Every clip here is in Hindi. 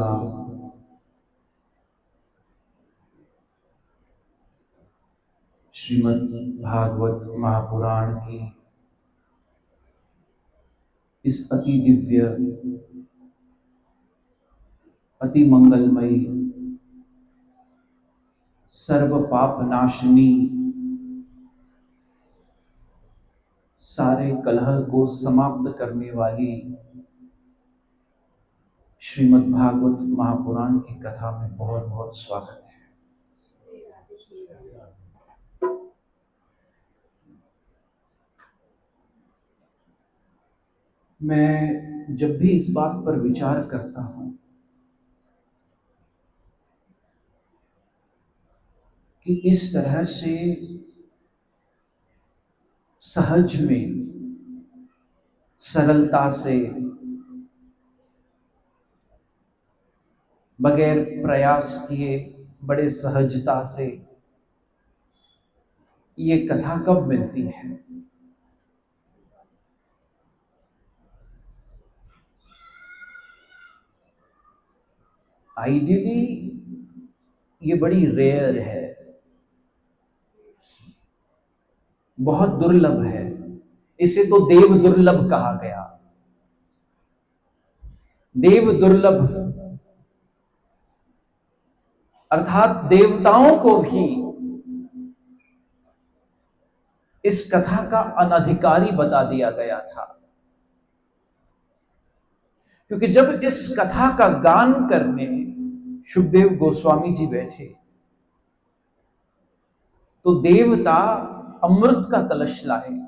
होगा। श्रीमद् भागवत महापुराण की इस अति दिव्य, अति मंगलमयी, सर्व पाप नाशिनी, सारे कलह को समाप्त करने वाली श्रीमद् भागवत महापुराण की कथा में बहुत बहुत स्वागत है। मैं जब भी इस बात पर विचार करता हूं कि इस तरह से सहज में, सरलता से, बगैर प्रयास किए, बड़े सहजता से ये कथा कब मिलती है। आइडियली ये बड़ी रेयर है, बहुत दुर्लभ है। इसे तो देव दुर्लभ कहा गया। देव दुर्लभ अर्थात देवताओं को भी इस कथा का अनधिकारी बता दिया गया था, क्योंकि जब इस कथा का गान करने शुकदेव गोस्वामी जी बैठे तो देवता अमृत का कलश लाए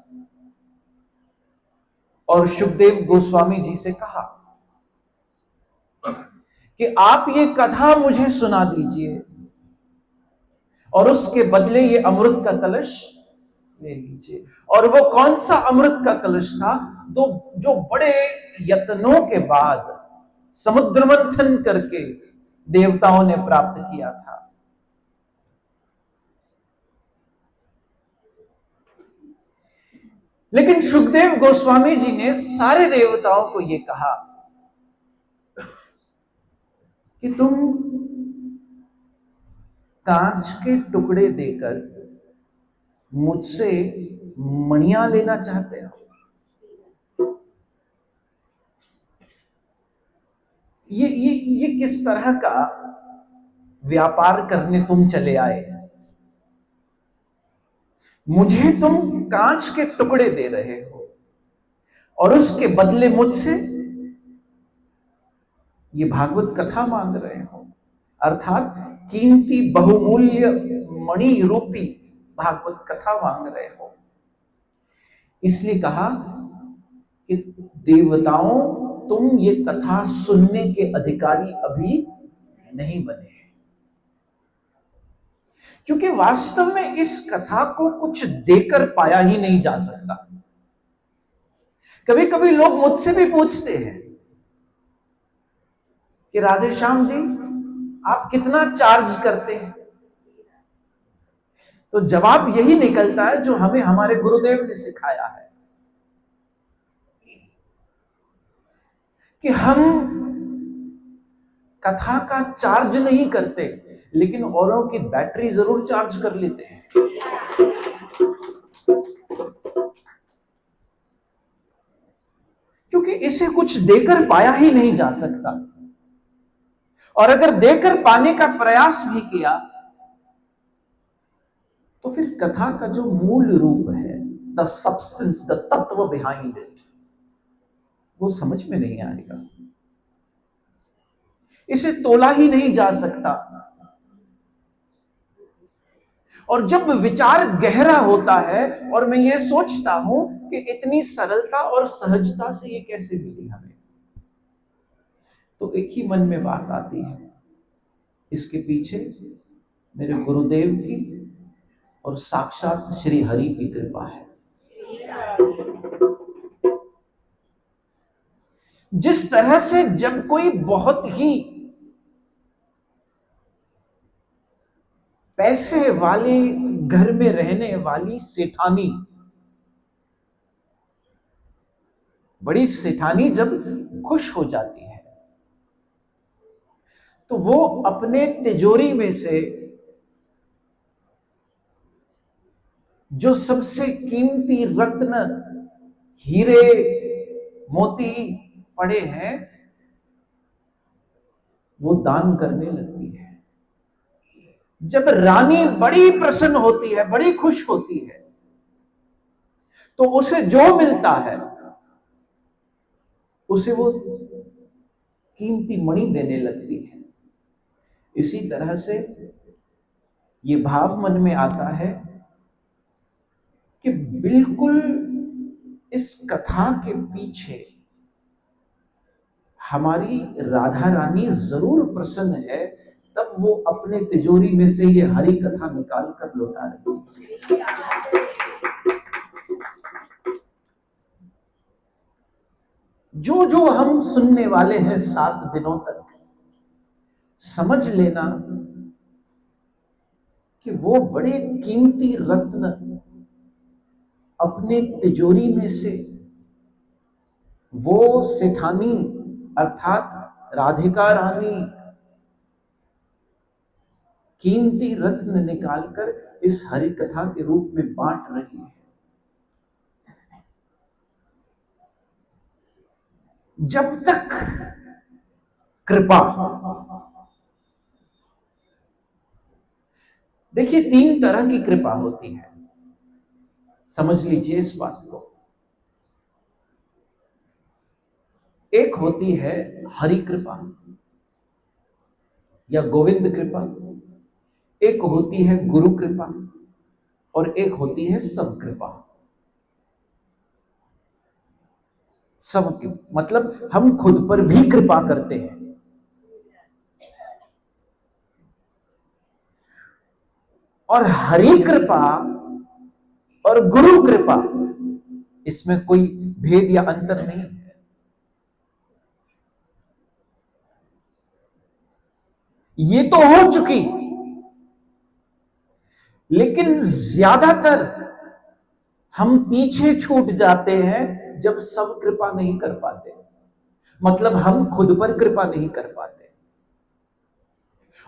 और शुकदेव गोस्वामी जी से कहा कि आप ये कथा मुझे सुना दीजिए और उसके बदले ये अमृत का कलश ले लीजिए। और वो कौन सा अमृत का कलश था तो जो बड़े यत्नों के बाद समुद्र मंथन करके देवताओं ने प्राप्त किया था। लेकिन शुकदेव गोस्वामी जी ने सारे देवताओं को यह कहा कि तुम कांच के टुकड़े देकर मुझसे मणियां लेना चाहते हो। ये किस तरह का व्यापार करने तुम चले आए। मुझे तुम कांच के टुकड़े दे रहे हो और उसके बदले मुझसे ये भागवत कथा मांग रहे हो, अर्थात कीमती बहुमूल्य मणि रूपी भागवत कथा मांग रहे हो। इसलिए कहा कि देवताओं, तुम ये कथा सुनने के अधिकारी अभी नहीं बने हैं, क्योंकि वास्तव में इस कथा को कुछ देकर पाया ही नहीं जा सकता। कभी कभी लोग मुझसे भी पूछते हैं कि राधे श्याम जी आप कितना चार्ज करते हैं, तो जवाब यही निकलता है जो हमें हमारे गुरुदेव ने सिखाया है कि हम कथा का चार्ज नहीं करते, लेकिन औरों की बैटरी जरूर चार्ज कर लेते हैं। क्योंकि इसे कुछ देकर पाया ही नहीं जा सकता, और अगर देकर पाने का प्रयास भी किया तो फिर कथा का जो मूल रूप है, द सब्सटेंस, द तत्व बिहाइंड इट, वो समझ में नहीं आएगा। इसे तोला ही नहीं जा सकता। और जब विचार गहरा होता है और मैं ये सोचता हूं कि इतनी सरलता और सहजता से ये कैसे मिली हमें, तो एक ही मन में बात आती है, इसके पीछे मेरे गुरुदेव की और साक्षात श्री हरि की कृपा है। जिस तरह से जब कोई बहुत ही पैसे वाले घर में रहने वाली सेठानी, बड़ी सेठानी जब खुश हो जाती है तो वो अपने तिजोरी में से जो सबसे कीमती रत्न, हीरे, मोती पड़े हैं, वो दान करने लगती है। जब रानी बड़ी प्रसन्न होती है, बड़ी खुश होती है, तो उसे जो मिलता है उसे वो कीमती मणि देने लगती है। इसी तरह से ये भाव मन में आता है कि बिल्कुल इस कथा के पीछे हमारी राधा रानी जरूर प्रसन्न है, तब वो अपने तिजोरी में से ये हरि कथा निकाल कर लौटा रही है। जो जो हम सुनने वाले हैं 7 दिनों तक, समझ लेना कि वो बड़े कीमती रत्न अपने तिजोरी में से वो सेठानी अर्थात राधिका रानी कीमती रत्न निकालकर इस हरि कथा के रूप में बांट रही है। जब तक कृपा, देखिए 3 तरह की कृपा होती है, समझ लीजिए इस बात को। एक होती है हरि कृपा या गोविंद कृपा, एक होती है गुरु कृपा, और एक होती है सब कृपा। सब मतलब हम खुद पर भी कृपा करते हैं, और हरि कृपा और गुरु कृपा इसमें कोई भेद या अंतर नहीं है। ये तो हो चुकी, लेकिन ज्यादातर हम पीछे छूट जाते हैं जब सब कृपा नहीं कर पाते, मतलब हम खुद पर कृपा नहीं कर पाते।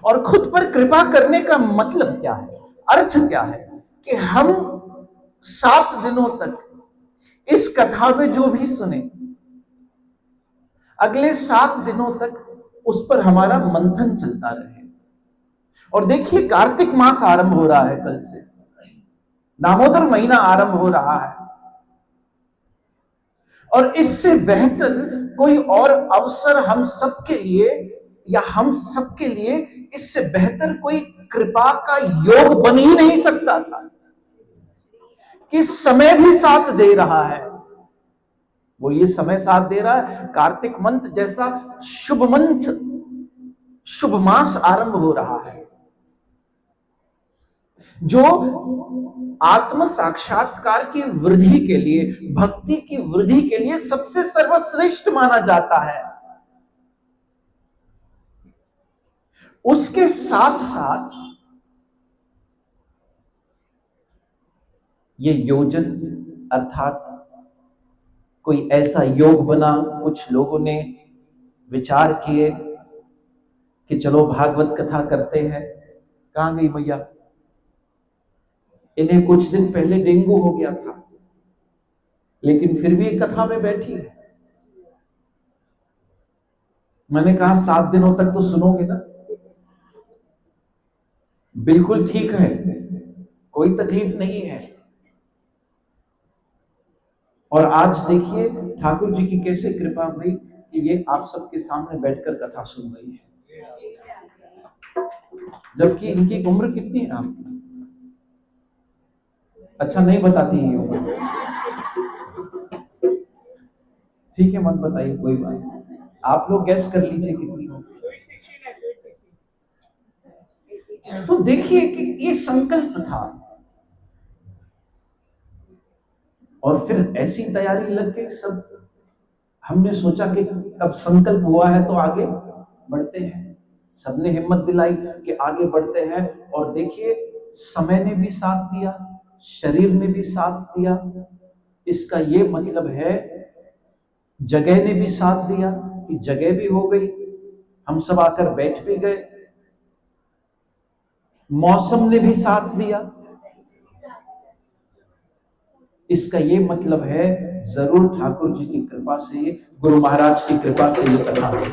और खुद पर कृपा करने का मतलब क्या है, अर्थ क्या है, कि हम 7 दिनों तक इस कथा में जो भी सुने, अगले 7 दिनों तक उस पर हमारा मंथन चलता रहे। और देखिए कार्तिक मास आरंभ हो रहा है, कल से दामोदर महीना आरंभ हो रहा है, और इससे बेहतर कोई और अवसर हम सबके लिए, या हम सबके लिए इससे बेहतर कोई कृपा का योग बन ही नहीं सकता था कि समय भी साथ दे रहा है। वो ये समय साथ दे रहा है, कार्तिक मंथ जैसा शुभ मंथ, शुभ मास आरंभ हो रहा है, जो आत्म साक्षात्कार की वृद्धि के लिए, भक्ति की वृद्धि के लिए सबसे सर्वश्रेष्ठ माना जाता है। उसके साथ साथ ये योजन अर्थात कोई ऐसा योग बना, कुछ लोगों ने विचार किए कि चलो भागवत कथा करते हैं। कहां गई मैया? इन्हें कुछ दिन पहले डेंगू हो गया था, लेकिन फिर भी कथा में बैठी है। मैंने कहा 7 दिनों तक तो सुनोगे ना? बिल्कुल ठीक है, कोई तकलीफ नहीं है। और आज देखिए ठाकुर जी की कैसे कृपा हुई कि ये आप सबके सामने बैठकर कथा सुन रही है, जबकि इनकी उम्र कितनी है आपकी? अच्छा नहीं बताती है उम्र, ठीक है मत बताइए, कोई बात नहीं, आप लोग गैस कर लीजिए कितनी होगी। तो देखिए कि ये संकल्प था, और फिर ऐसी तैयारी लग गई सब। हमने सोचा कि अब संकल्प हुआ है तो आगे बढ़ते हैं, सबने हिम्मत दिलाई कि आगे बढ़ते हैं। और देखिए समय ने भी साथ दिया, शरीर ने भी साथ दिया। इसका ये मतलब है जगह ने भी साथ दिया कि जगह भी हो गई, हम सब आकर बैठ भी गए, मौसम ने भी साथ दिया। इसका ये मतलब है जरूर ठाकुर जी की कृपा से, ये गुरु महाराज की कृपा से ये कथा हुई।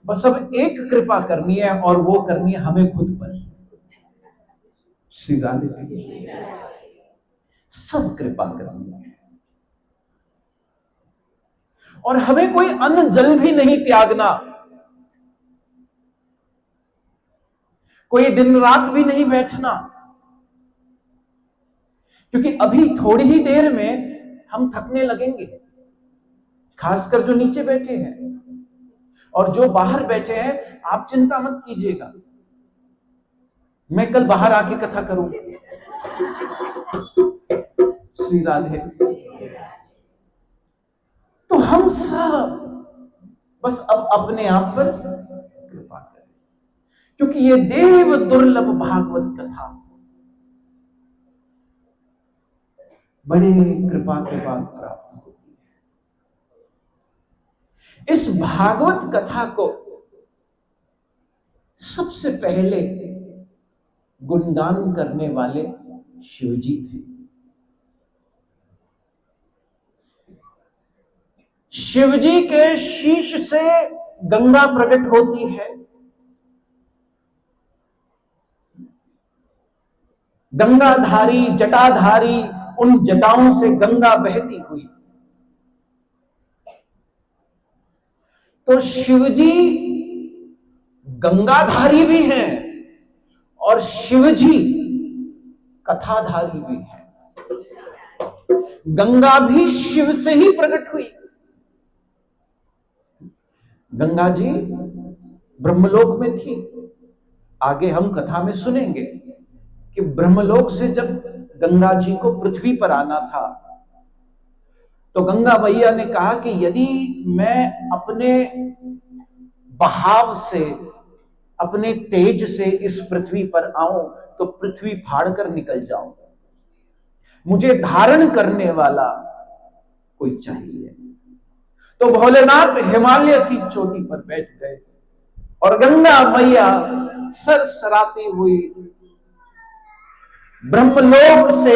बस अब एक कृपा करनी है, और वो करनी है हमें खुद पर। श्री राधे सब कृपा करनी है, और हमें कोई अन्न जल भी नहीं त्यागना, कोई दिन रात भी नहीं बैठना, क्योंकि अभी थोड़ी ही देर में हम थकने लगेंगे, खासकर जो नीचे बैठे हैं, और जो बाहर बैठे हैं आप चिंता मत कीजिएगा, मैं कल बाहर आके कथा करूंगा। श्री राधे। तो हम सब बस अब अपने आप पर कृपा करें, क्योंकि ये देव दुर्लभ भागवत कथा बड़े कृपा के बाद प्राप्त होती है। इस भागवत कथा को सबसे पहले गुणगान करने वाले शिवजी थे। शिवजी के शीश से गंगा प्रकट होती है, गंगाधारी जटाधारी उन जटाओं से गंगा बहती हुई। तो शिवजी गंगाधारी भी हैं और शिवजी कथाधारी भी हैं। गंगा भी शिव से ही प्रकट हुई। गंगा जी ब्रह्मलोक में थी। आगे हम कथा में सुनेंगे कि ब्रह्मलोक से जब गंगा जी को पृथ्वी पर आना था, तो गंगा मैया ने कहा कि यदि मैं अपने बहाव से, अपने तेज से इस पृथ्वी पर आऊं तो पृथ्वी फाड़कर निकल जाऊं, मुझे धारण करने वाला कोई चाहिए। तो भोलेनाथ हिमालय की चोटी पर बैठ गए और गंगा मैया सरसराती हुई ब्रह्मलोक से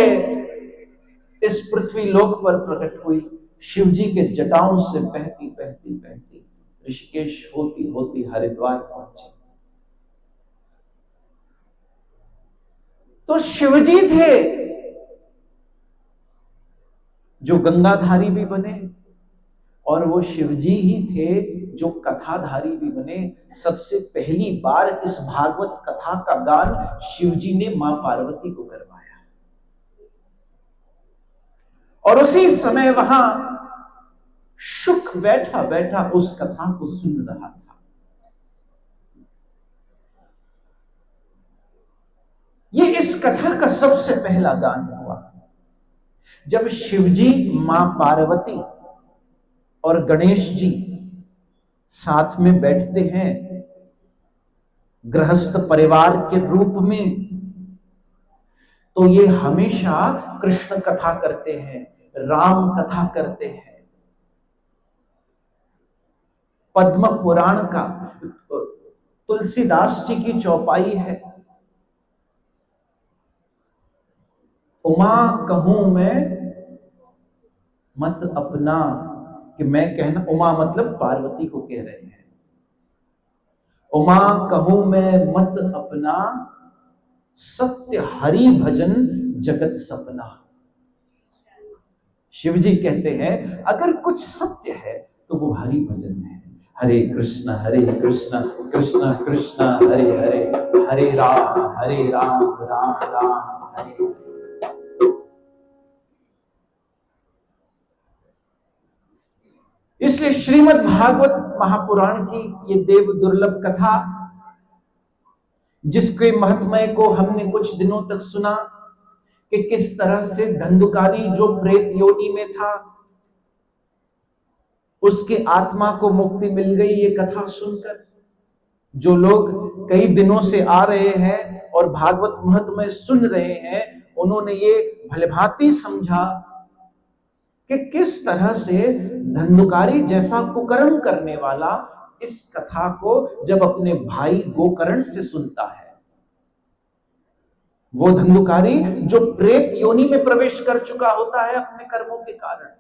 इस पृथ्वी लोक पर प्रकट हुई। शिवजी के जटाओं से बहती बहती बहती ऋषिकेश होती होती हरिद्वार पहुंची। तो शिवजी थे जो गंगाधारी भी बने, और वो शिवजी ही थे जो कथाधारी भी बने। सबसे पहली बार इस भागवत कथा का गान शिवजी ने मां पार्वती को करवाया, और उसी समय वहां शुक बैठा बैठा उस कथा को सुन रहा था। ये इस कथा का सबसे पहला गान हुआ जब शिवजी, मां पार्वती और गणेश जी साथ में बैठते हैं गृहस्थ परिवार के रूप में। तो ये हमेशा कृष्ण कथा करते हैं, राम कथा करते हैं। पद्म पुराण का तुलसीदास जी की चौपाई है, उमा कहूं मैं मत अपना, कि मैं कहना, उमा मतलब पार्वती को कह रहे हैं, उमा कहूं मैं मत अपना, सत्य हरि भजन जगत सपना। शिवजी कहते हैं अगर कुछ सत्य है तो वो हरि भजन है। हरे कृष्ण कृष्ण कृष्ण हरे हरे, हरे राम राम राम हरे हरे। इसलिए श्रीमद् भागवत महापुराण की ये देव दुर्लभ कथा, जिसके महत्मय को हमने कुछ दिनों तक सुना कि किस तरह से धंधुकारी जो प्रेत योनि में था उसके आत्मा को मुक्ति मिल गई। ये कथा सुनकर जो लोग कई दिनों से आ रहे हैं और भागवत महत्मय सुन रहे हैं, उन्होंने ये भलीभांति समझा कि किस तरह से धंधुकारी जैसा कुकर्म करने वाला इस कथा को जब अपने भाई गोकर्ण से सुनता है, वो धंधुकारी जो प्रेत योनि में प्रवेश कर चुका होता है अपने कर्मों के कारण।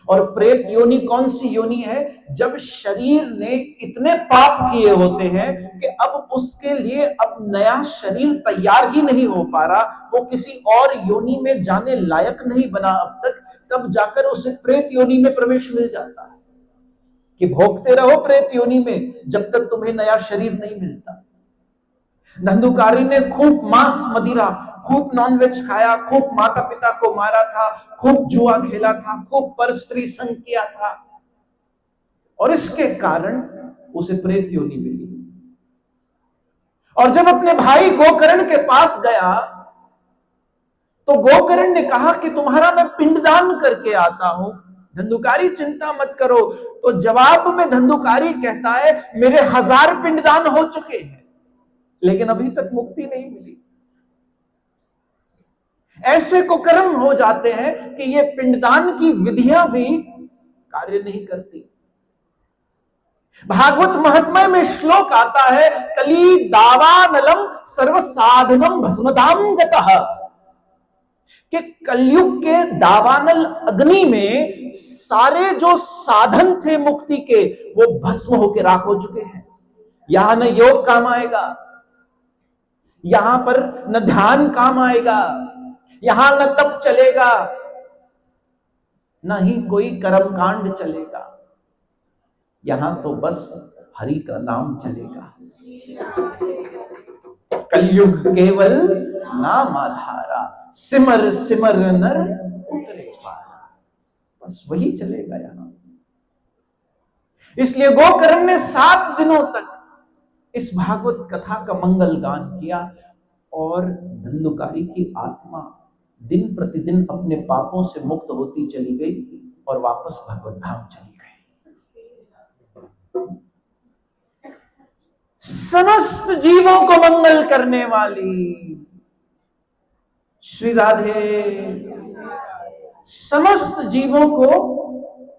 और प्रेत योनि कौन सी योनि है? जब शरीर ने इतने पाप किए होते हैं कि अब उसके लिए अब नया शरीर तैयार ही नहीं हो पा रहा, वो किसी और योनि में जाने लायक नहीं बना अब तक, तब जाकर उसे प्रेत योनि में प्रवेश मिल जाता है कि भोगते रहो प्रेत योनि में जब तक तुम्हें नया शरीर नहीं मिलता। धंधुकारी ने खूब मांस मदिरा, खूब नॉनवेज खाया, खूब माता पिता को मारा था, खूब जुआ खेला था, खूब परस्त्री संग किया था, और इसके कारण उसे प्रेत योनि मिली। और जब अपने भाई गोकर्ण के पास गया तो गोकर्ण ने कहा कि तुम्हारा मैं पिंडदान करके आता हूं, धंधुकारी चिंता मत करो। तो जवाब में धंधुकारी कहता है मेरे 1000 पिंडदान हो चुके हैं लेकिन अभी तक मुक्ति नहीं मिली। ऐसे कुकर्म हो जाते हैं कि ये पिंडदान की विधियां भी कार्य नहीं करती। भागवत महात्म्य में श्लोक आता है कली दावानलम सर्व साधनम भस्मदाम गतः, कि कलयुग के दावानल अग्नि में सारे जो साधन थे मुक्ति के वो भस्म होकर राख हो चुके हैं। यहां न योग काम आएगा, यहां पर न ध्यान काम आएगा, यहां न तप चलेगा, न ही कोई कर्मकांड चलेगा, यहां तो बस हरि का नाम चलेगा। कलयुग केवल नाम आधारा, सिमर सिमर नर उतरे पारा, बस वही चलेगा यहां। इसलिए गोकर्ण ने 7 दिनों तक इस भागवत कथा का मंगल गान किया और धंधुकारी की आत्मा दिन प्रतिदिन अपने पापों से मुक्त होती चली गई और वापस भगवत धाम चली गई। समस्त जीवों को मंगल करने वाली श्री राधे, समस्त जीवों को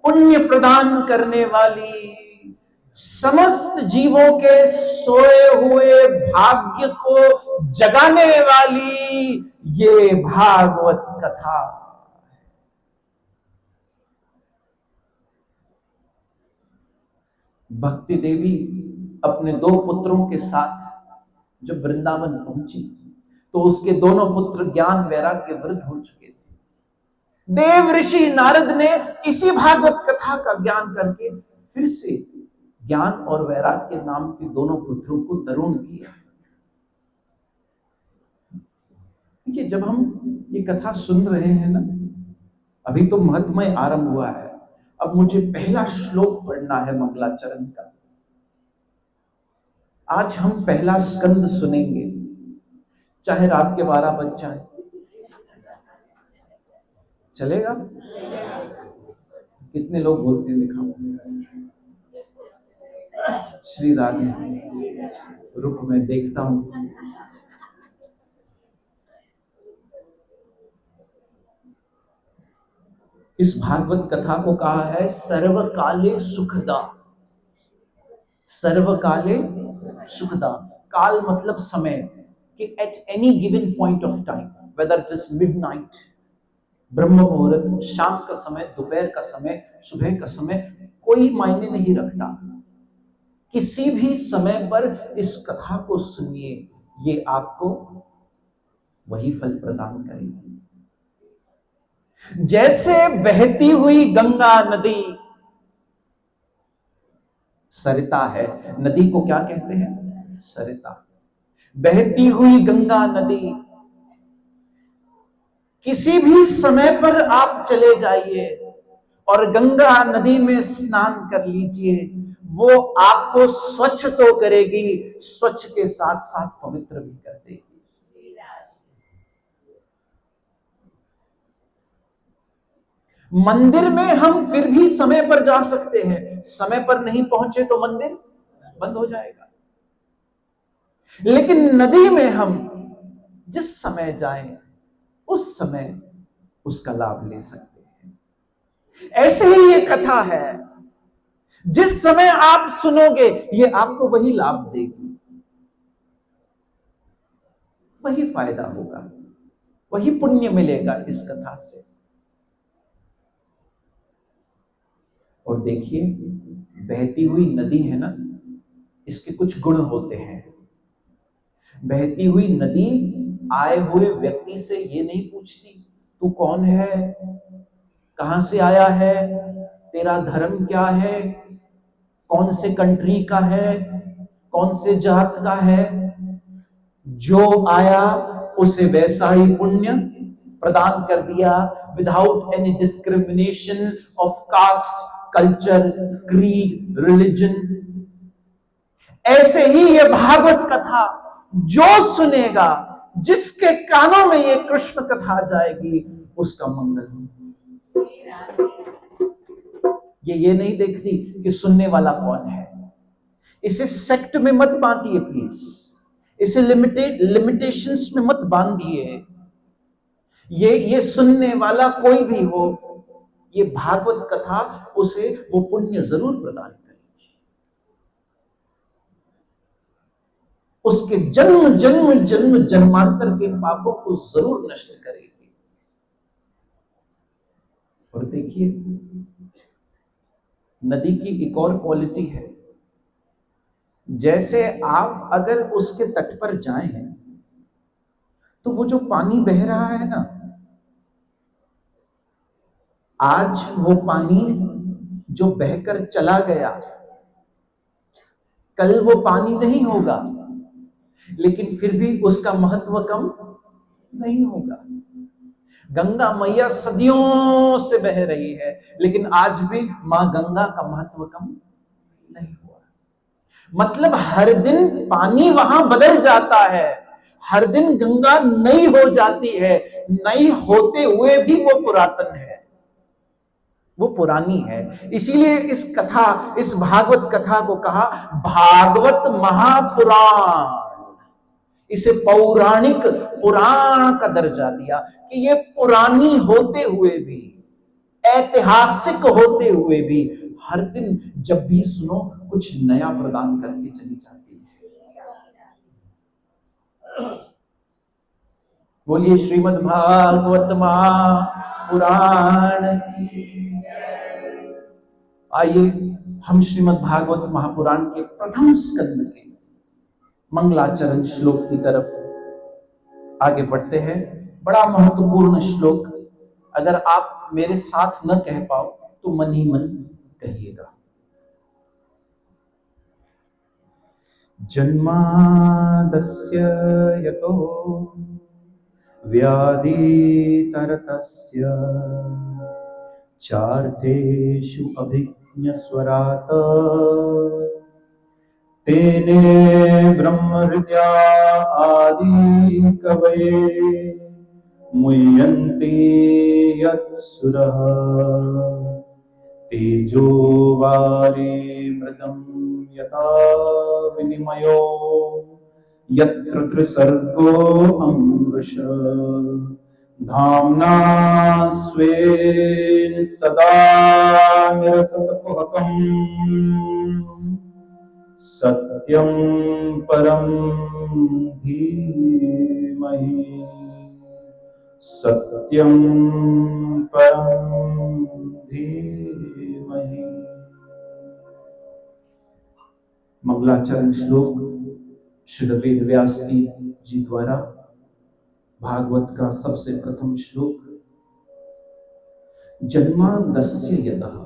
पुण्य प्रदान करने वाली, समस्त जीवों के सोए हुए भाग्य को जगाने वाली ये भागवत कथा। भक्ति देवी अपने 2 पुत्रों के साथ जब वृंदावन पहुंची तो उसके दोनों पुत्र ज्ञान वैराग्य वृद्ध हो चुके थे। देव ऋषि नारद ने इसी भागवत कथा का ज्ञान करके फिर से ज्ञान और वैराग्य नाम के दोनों पुत्रों को तरुण किया। देखिए, जब हम ये कथा सुन रहे हैं ना, अभी तो महत्मय आरंभ हुआ है, अब मुझे पहला श्लोक पढ़ना है मंगलाचरण का। आज हम पहला स्कंद सुनेंगे, चाहे रात के 12 बज जाए, चलेगा? कितने लोग बोलते हैं दिखाओ। श्री राधे, रुक मैं देखता हूं। इस भागवत कथा को कहा है सर्वकाले सुखदा। सर्वकाले सुखदा, काल मतलब समय, कि at any given point of time, whether it is midnight, ब्रह्म मुहूर्त, शाम का समय, दोपहर का समय, सुबह का समय, कोई मायने नहीं रखता। किसी भी समय पर इस कथा को सुनिए, ये आपको वही फल प्रदान करेगी। जैसे बहती हुई गंगा नदी, सरिता है, नदी को क्या कहते हैं? सरिता। बहती हुई गंगा नदी, किसी भी समय पर आप चले जाइए और गंगा नदी में स्नान कर लीजिए, वो आपको स्वच्छ तो करेगी, स्वच्छ के साथ साथ पवित्र भी कर देगी। मंदिर में हम फिर भी समय पर जा सकते हैं, समय पर नहीं पहुंचे तो मंदिर बंद हो जाएगा। लेकिन नदी में हम जिस समय जाएं उस समय उसका लाभ ले सकते हैं। ऐसे ही ये कथा है, जिस समय आप सुनोगे ये आपको वही लाभ देगी, वही फायदा होगा, वही पुण्य मिलेगा इस कथा से। और देखिए, बहती हुई नदी है ना, इसके कुछ गुण होते हैं। बहती हुई नदी आए हुए व्यक्ति से ये नहीं पूछती तू कौन है, कहां से आया है, तेरा धर्म क्या है, कौन से कंट्री का है, कौन से जात का है। जो आया उसे वैसा ही पुण्य प्रदान कर दिया, without any discrimination of caste, culture, creed, religion. ऐसे ही ये भागवत कथा जो सुनेगा, जिसके कानों में ये कृष्ण कथा जाएगी, उसका मंगल हो। ये नहीं देखती कि सुनने वाला कौन है। इसे सेक्ट में मत बांटिए प्लीज, इसे लिमिटेशंस में मत बांधिए। ये सुनने वाला कोई भी हो, ये भागवत कथा उसे वो पुण्य जरूर प्रदान करेगी, उसके जन्म जन्म जन्म जन्मांतर के पापों को जरूर नष्ट करेगी। और देखिए, नदी की एक और क्वालिटी है, जैसे आप अगर उसके तट पर जाएं तो वो जो पानी बह रहा है ना, आज वो पानी जो बहकर चला गया, कल वो पानी नहीं होगा, लेकिन फिर भी उसका महत्व कम नहीं होगा। गंगा मैया सदियों से बह रही है, लेकिन आज भी मां गंगा का महत्व कम नहीं हुआ। मतलब हर दिन पानी वहां बदल जाता है, हर दिन गंगा नई हो जाती है, नई होते हुए भी वो पुरातन है, वो पुरानी है। इसीलिए इस कथा, इस भागवत कथा को कहा भागवत महापुराण। इसे पौराणिक पुराण का दर्जा दिया कि ये पुरानी होते हुए भी, ऐतिहासिक होते हुए भी, हर दिन जब भी सुनो कुछ नया प्रदान करके चली जाती है। बोलिए श्रीमद् भागवत महापुराण की। आइए हम श्रीमद् भागवत महापुराण के प्रथम स्कंद के मंगलाचरण श्लोक की तरफ आगे बढ़ते हैं। बड़ा महत्वपूर्ण श्लोक, अगर आप मेरे साथ न कह पाओ तो मन ही मन कहिएगा। जन्मादस्य यतो व्याधितरतस्य चार्थेषु अभिज्ञस्वरात् तेने ब्रह्महृदया आदि कवये मुह्यन्ति यत्सुरः तेजो वारिमृतं यथा विनिमयो यत्र त्रिसर्गो अमृषा धाम्ना स्वेन सदा निरसतकुहकम् सत्यं परं धीमहि सत्यं परं धीमहि। मंगलाचरण श्लोक श्री वेद व्यास जी द्वारा भागवत का सबसे प्रथम श्लोक। जन्मादस्य यतः,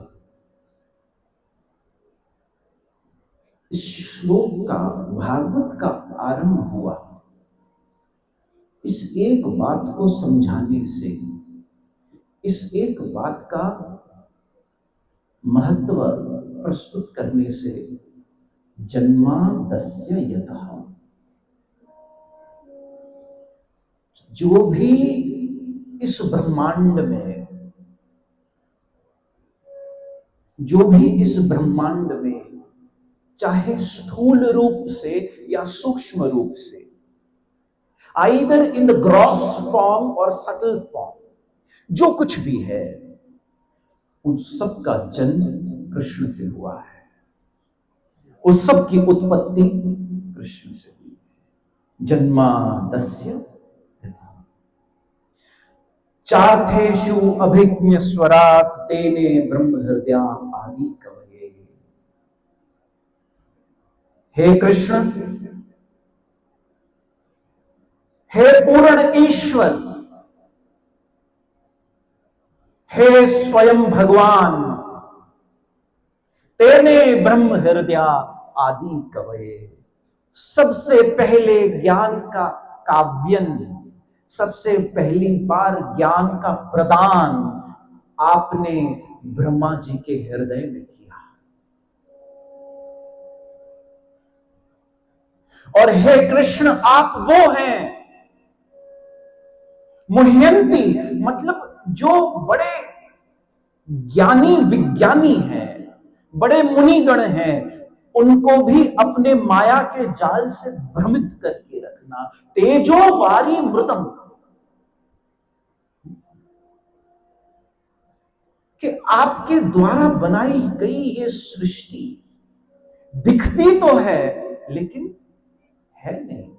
इस श्लोक का, भागवत का आरंभ हुआ इस एक बात को समझाने से, इस एक बात का महत्व प्रस्तुत करने से। जन्मादस्य यतः, जो भी इस ब्रह्मांड में, जो भी इस ब्रह्मांड में, चाहे स्थूल रूप से या सूक्ष्म रूप से, either in the gross form और सटल फॉर्म, जो कुछ भी है, उन सब का जन्म कृष्ण से हुआ है, उस सब की उत्पत्ति कृष्ण से हुई। जन्मादस्य चार्थेषु अभिज्ञ स्वरात तेने ब्रह्म हृदय आदि कवये। हे कृष्ण, हे पूर्ण ईश्वर, हे स्वयं भगवान, तेने ब्रह्म हृदय आदि कवये। सबसे पहले ज्ञान का काव्यन, सबसे पहली बार ज्ञान का प्रदान आपने ब्रह्मा जी के हृदय में किया। और हे कृष्ण, आप वो हैं मुह्यंती, मतलब जो बड़े ज्ञानी विज्ञानी हैं, बड़े मुनिगण हैं, उनको भी अपने माया के जाल से भ्रमित करके रखना। तेजो वारी मृतम, कि आपके द्वारा बनाई गई ये सृष्टि दिखती तो है लेकिन है नहीं।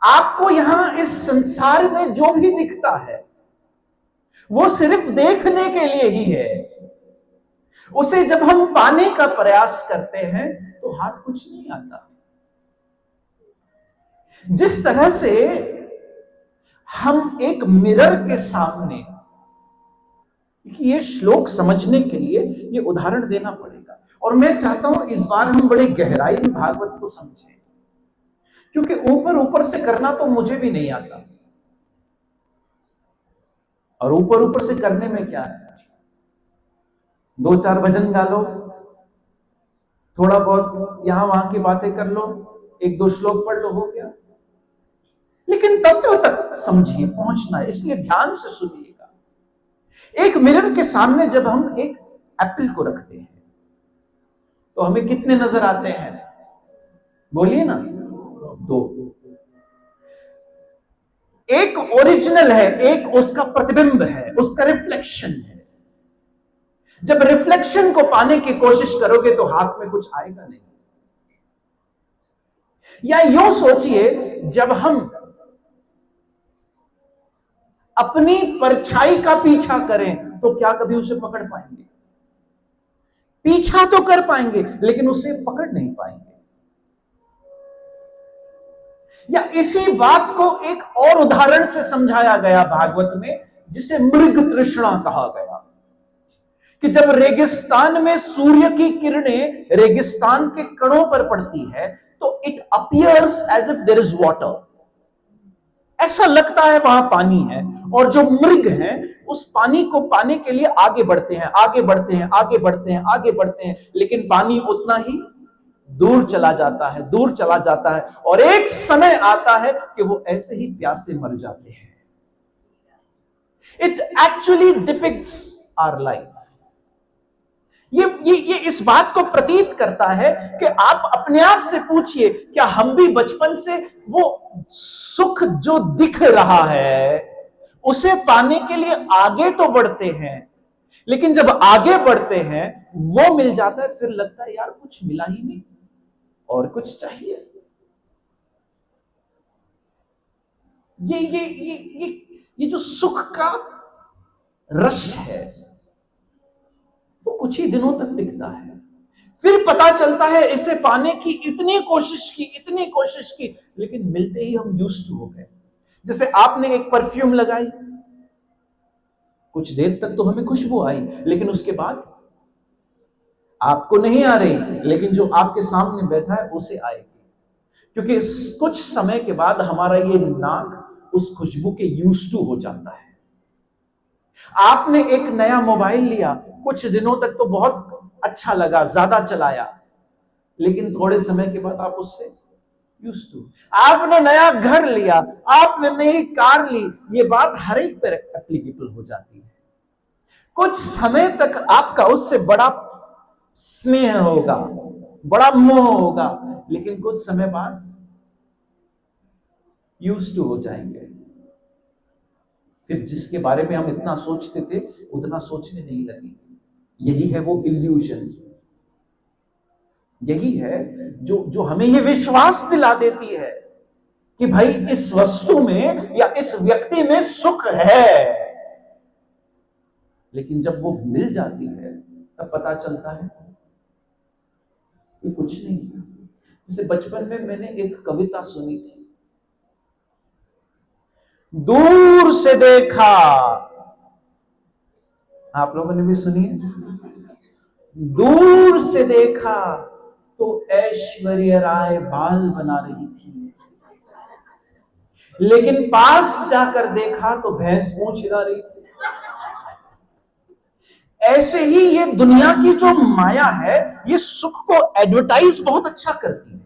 आपको यहां इस संसार में जो भी दिखता है वो सिर्फ देखने के लिए ही है। उसे जब हम पाने का प्रयास करते हैं तो हाथ कुछ नहीं आता। जिस तरह से हम एक मिरर के सामने, ये श्लोक समझने के लिए ये उदाहरण देना पड़ेगा, और मैं चाहता हूं इस बार हम बड़े गहराई में भागवत को समझें, क्योंकि ऊपर ऊपर से करना तो मुझे भी नहीं आता, और ऊपर ऊपर से करने में क्या है, दो चार भजन गा लो, थोड़ा बहुत यहां वहां की बातें कर लो, एक दो श्लोक पढ़ लो, हो गया। लेकिन तत्व तक समझिए, पहुंचना है, इसलिए ध्यान से सुनिएगा। एक मिरर के सामने जब हम एक एप्पल को रखते हैं तो हमें कितने नजर आते हैं, बोलिए ना, दो। एक ओरिजिनल है, एक उसका प्रतिबिंब है, उसका रिफ्लेक्शन है। जब रिफ्लेक्शन को पाने की कोशिश करोगे तो हाथ में कुछ आएगा नहीं। या यूं सोचिए, जब हम अपनी परछाई का पीछा करें तो क्या कभी उसे पकड़ पाएंगे? पीछा तो कर पाएंगे लेकिन उसे पकड़ नहीं पाएंगे। या इसी बात को एक और उदाहरण से समझाया गया भागवत में, जिसे मृग तृष्णा कहा गया, कि जब रेगिस्तान में सूर्य की किरणें रेगिस्तान के कणों पर पड़ती है तो it appears as if there is water, ऐसा लगता है वहां पानी है, और जो मृग हैं उस पानी को पाने के लिए आगे बढ़ते हैं, आगे बढ़ते हैं, आगे बढ़ते हैं, आगे बढ़ते हैं, लेकिन पानी उतना ही दूर चला जाता है, दूर चला जाता है, और एक समय आता है कि वो ऐसे ही प्यासे मर जाते हैं। It actually depicts our life. ये इस बात को प्रतीत करता है कि आप अपने आप से पूछिए, क्या हम भी बचपन से वो सुख जो दिख रहा है उसे पाने के लिए आगे तो बढ़ते हैं, लेकिन जब आगे बढ़ते हैं वो मिल जाता है, फिर लगता है यार कुछ मिला ही नहीं और कुछ चाहिए। ये जो सुख का रस है वो कुछ ही दिनों तक टिकता है, फिर पता चलता है इसे पाने की इतनी कोशिश की, इतनी कोशिश की, लेकिन मिलते ही हम यूज्ड टू हो गए। जैसे आपने एक परफ्यूम लगाई, कुछ देर तक तो हमें खुशबू आई, लेकिन उसके बाद आपको नहीं आ रही, लेकिन जो आपके सामने बैठा है उसे आएगी, क्योंकि कुछ समय के बाद हमारा ये नाक उस खुशबू के यूज्ड टू हो जाता है। आपने एक नया मोबाइल लिया, कुछ दिनों तक तो बहुत अच्छा लगा, ज्यादा चलाया, लेकिन थोड़े समय के बाद आप उससे यूज्ड टू। आपने नया घर लिया, आपने नई कार ली, ये बात हर एक पर एप्लीकेबल हो जाती है। कुछ समय तक आपका उससे बड़ा स्नेह होगा, बड़ा मोह होगा, लेकिन कुछ समय बाद यूज्ड टू हो जाएंगे, फिर जिसके बारे में हम इतना सोचते थे उतना सोचने नहीं लगे। यही है वो इल्यूजन, यही है जो जो हमें ये विश्वास दिला देती है कि भाई इस वस्तु में या इस व्यक्ति में सुख है, लेकिन जब वो मिल जाती है तब पता चलता है ये कुछ नहीं था। जैसे बचपन में मैंने एक कविता सुनी थी, दूर से देखा, आप लोगों ने भी सुनी है? दूर से देखा तो ऐश्वर्या राय बाल बना रही थी, लेकिन पास जाकर देखा तो भैंस पूंछ हिला रही थी। ऐसे ही ये दुनिया की जो माया है ये सुख को एडवर्टाइज बहुत अच्छा करती है,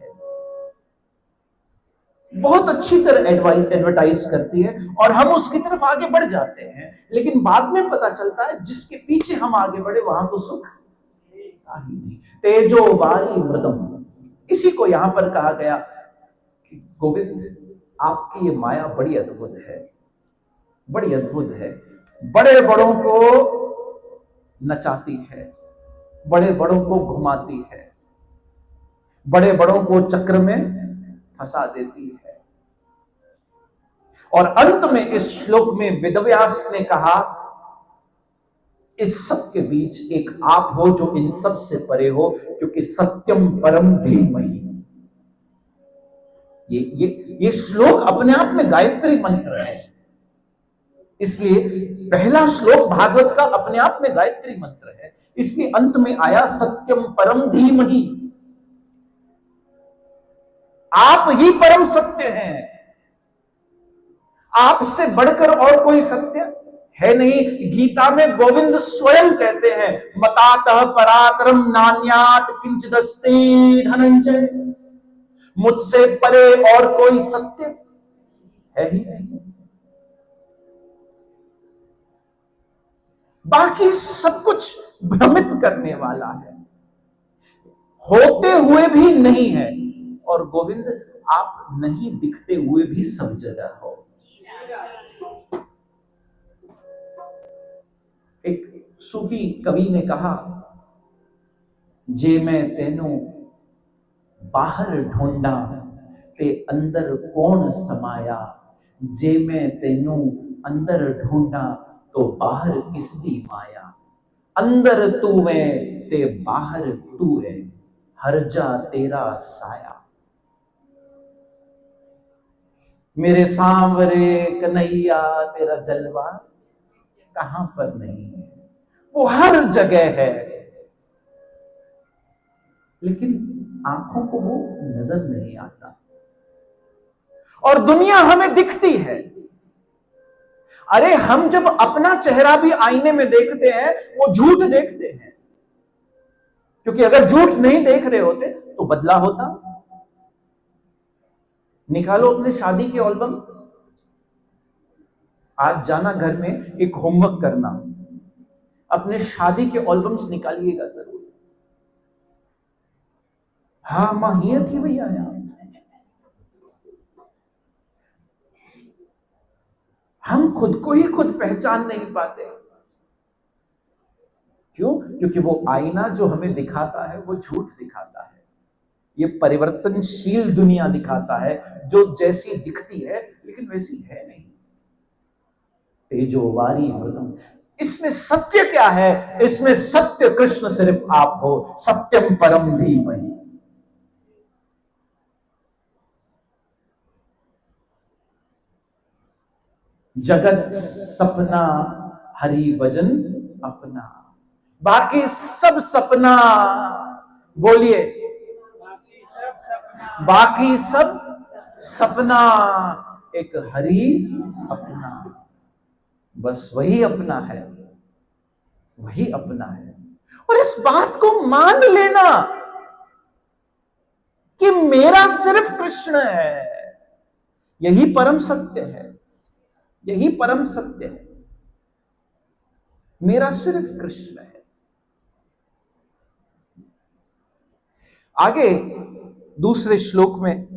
बहुत अच्छी तरह एडवर्टाइज करती है और हम उसकी तरफ आगे बढ़ जाते हैं, लेकिन बाद में पता चलता है जिसके पीछे हम आगे बढ़े वहां तो सुख था ही नहीं। तेजो वारी मृदम, इसी को यहां पर कहा गया कि गोविंद आपकी ये माया बड़ी अद्भुत है, बड़ी अद्भुत है। बड़े बड़ों को नचाती है, बड़े बड़ों को घुमाती है, बड़े बड़ों को चक्र में फंसा देती है। और अंत में इस श्लोक में वेदव्यास ने कहा इस सब के बीच एक आप हो जो इन सब से परे हो, क्योंकि सत्यम परम धीमहि। ये श्लोक अपने आप में गायत्री मंत्र है, इसलिए पहला श्लोक भागवत का अपने आप में गायत्री मंत्र है, इसलिए अंत में आया सत्यम परम धीमहि। आप ही परम सत्य हैं, आपसे बढ़कर और कोई सत्य है नहीं। गीता में गोविंद स्वयं कहते हैं मतातः पराक्रम नान्यात किंचिदस्ति धनंजय, मुझसे परे और कोई सत्य है ही नहीं। बाकी सब कुछ भ्रमित करने वाला है, होते हुए भी नहीं है, और गोविंद आप नहीं दिखते हुए भी सब जगह हो। एक सूफी कवि ने कहा जे मैं तेनू बाहर ढूंढा ते अंदर कौन समाया, जे मैं तेनू अंदर ढूंढा तो बाहर किसदी माया। अंदर तू है ते बाहर तू है, हर जा तेरा साया। मेरे सांवरे कन्हैया तेरा जलवा कहां पर नहीं है, वो हर जगह है, लेकिन आंखों को वो नजर नहीं आता। और दुनिया हमें दिखती है। अरे हम जब अपना चेहरा भी आईने में देखते हैं वो झूठ देखते हैं, क्योंकि अगर झूठ नहीं देख रहे होते तो बदला होता। निकालो अपने शादी के एल्बम, आज जाना घर में एक होमवर्क करना, अपने शादी के एल्बम्स निकालिएगा जरूर। हाँ मां ये थी भैया यार, हम खुद को ही खुद पहचान नहीं पाते। क्यों? क्योंकि वो आईना जो हमें दिखाता है वो झूठ दिखाता है, ये परिवर्तनशील दुनिया दिखाता है जो जैसी दिखती है लेकिन वैसी है नहीं। तेजो वारी मृदम, इसमें सत्य क्या है? इसमें सत्य कृष्ण सिर्फ आप हो, सत्यम परम धीमहि। जगत सपना हरि भजन अपना, बाकी सब सपना, बोलिए बाकी सब सपना, एक हरि अपना, बस वही अपना है, वही अपना है। और इस बात को मान लेना कि मेरा सिर्फ कृष्ण है, यही परम सत्य है, यही परम सत्य है, मेरा सिर्फ कृष्ण है। आगे दूसरे श्लोक में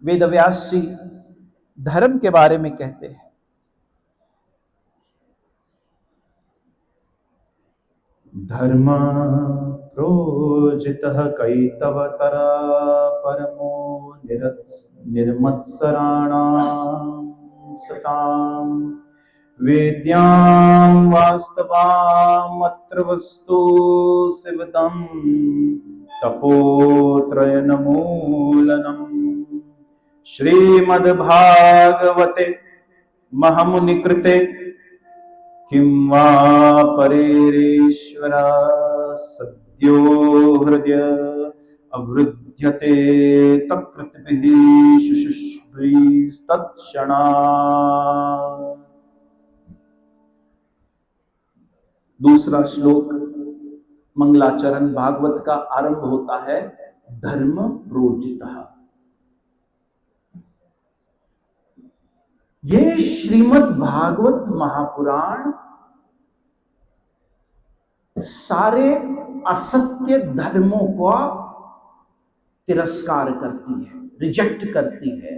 वेदव्यास जी धर्म के बारे में कहते हैं। धर्म प्रोजितः कैतवतर परमो निर्मत्सराणां सतां वेद्यां वास्तवामत्र वस्तु शिवदं तपोत्रयनमूलनम् श्रीमद्भागवते महामुनिकृते किं वा परेरीश्वर सद्यो हृदय अवृध्यते तत्कृतिभिः शुशुष्भैस्तत्क्षणात्। दूसरा श्लोक मंगलाचरण भागवत का आरंभ होता है धर्म प्रोजितः। ये श्रीमद् भागवत महापुराण सारे असत्य धर्मों का तिरस्कार करती है, रिजेक्ट करती है।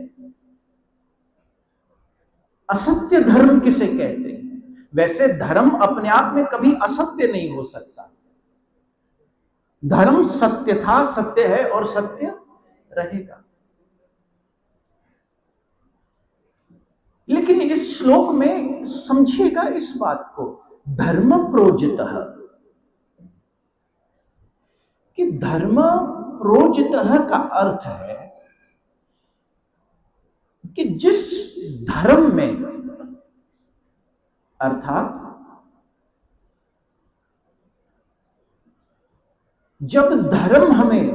असत्य धर्म किसे कहते हैं? वैसे धर्म अपने आप में कभी असत्य नहीं हो सकता। धर्म सत्य था, सत्य है और सत्य रहेगा। लेकिन इस श्लोक में समझिएगा इस बात को, धर्म प्रोजितः, कि धर्म प्रोजितः का अर्थ है कि जिस धर्म में, अर्थात जब धर्म हमें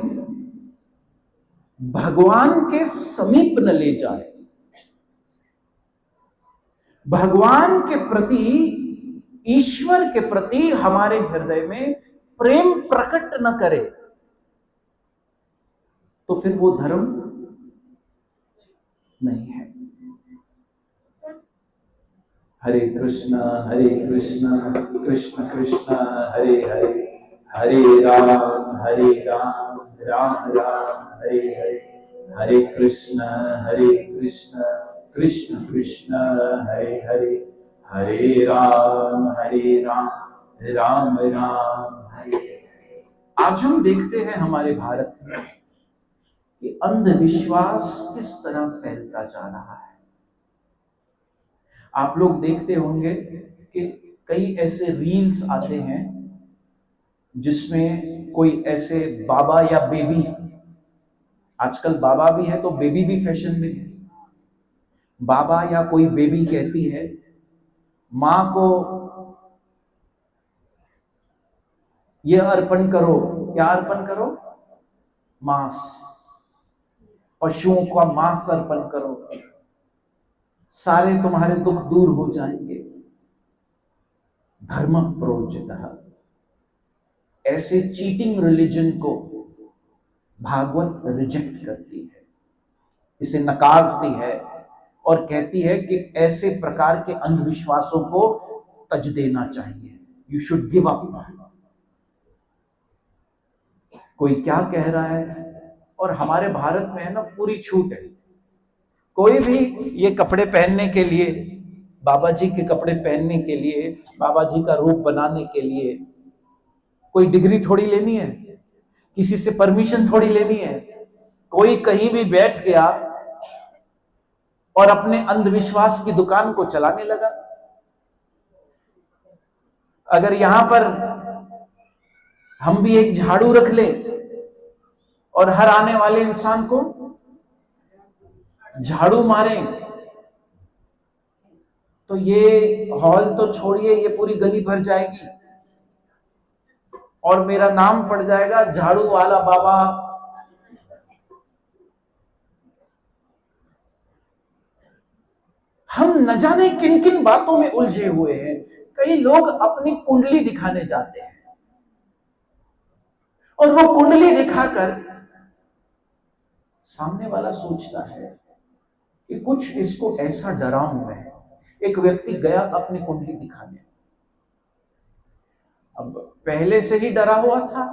भगवान के समीप न ले जाए, भगवान के प्रति, ईश्वर के प्रति हमारे हृदय में प्रेम प्रकट न करे, तो फिर वो धर्म नहीं है। हरे कृष्ण कृष्ण कृष्ण हरे हरे, हरे राम राम राम हरे हरे, हरे कृष्ण कृष्ण कृष्ण हरे हरे, हरे राम राम राम हरे हरे। आज हम देखते हैं हमारे भारत में कि अंधविश्वास किस तरह फैलता जा रहा है। आप लोग देखते होंगे कि कई ऐसे रील्स आते हैं जिसमें कोई ऐसे बाबा या बेबी, आजकल बाबा भी है तो बेबी भी फैशन में है, बाबा या कोई बेबी कहती है मां को यह अर्पण करो, क्या अर्पण करो? मांस, पशुओं का मांस अर्पण करो, सारे तुम्हारे दुख दूर हो जाएंगे। धर्म प्रोजितः, ऐसे चीटिंग रिलीजन को भागवत रिजेक्ट करती है, इसे नकारती है और कहती है कि ऐसे प्रकार के अंधविश्वासों को तज देना चाहिए, यू शुड गिव अप। कोई क्या कह रहा है, और हमारे भारत में है ना पूरी छूट है। कोई भी ये कपड़े पहनने के लिए, बाबा जी के कपड़े पहनने के लिए, बाबा जी का रूप बनाने के लिए कोई डिग्री थोड़ी लेनी है, किसी से परमिशन थोड़ी लेनी है। कोई कहीं भी बैठ गया और अपने अंधविश्वास की दुकान को चलाने लगा। अगर यहां पर हम भी एक झाड़ू रख ले और हर आने वाले इंसान को झाड़ू मारें, तो ये हॉल तो छोड़िए, ये पूरी गली भर जाएगी और मेरा नाम पड़ जाएगा झाड़ू वाला बाबा। हम न जाने किन किन बातों में उलझे हुए हैं। कई लोग अपनी कुंडली दिखाने जाते हैं और वो कुंडली दिखाकर सामने वाला सोचता है कि कुछ इसको ऐसा डराऊं मैं। एक व्यक्ति गया अपनी कुंडली दिखाने, अब पहले से ही डरा हुआ था,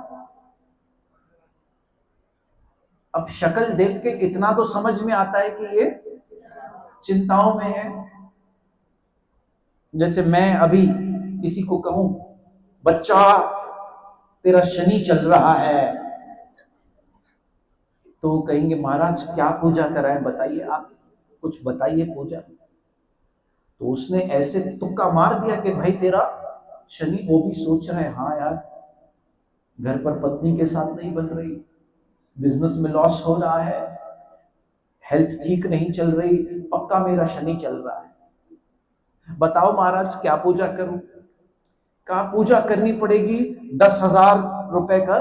अब शक्ल देख के इतना तो समझ में आता है कि ये चिंताओं में है। जैसे मैं अभी किसी को कहूं बच्चा तेरा शनि चल रहा है। तो वो कहेंगे महाराज क्या पूजा कराएं, बताइए आप, कुछ बताइए पूजा। तो उसने ऐसे तुक्का मार दिया कि भाई तेरा शनि, वो भी सोच रहे हैं हाँ यार, घर पर पत्नी के साथ नहीं बन रही, बिजनेस में लॉस हो रहा है, हेल्थ ठीक नहीं चल रही, पक्का मेरा शनि चल रहा है, बताओ महाराज क्या पूजा करूं। कहा पूजा करनी पड़ेगी, 10,000 रुपए का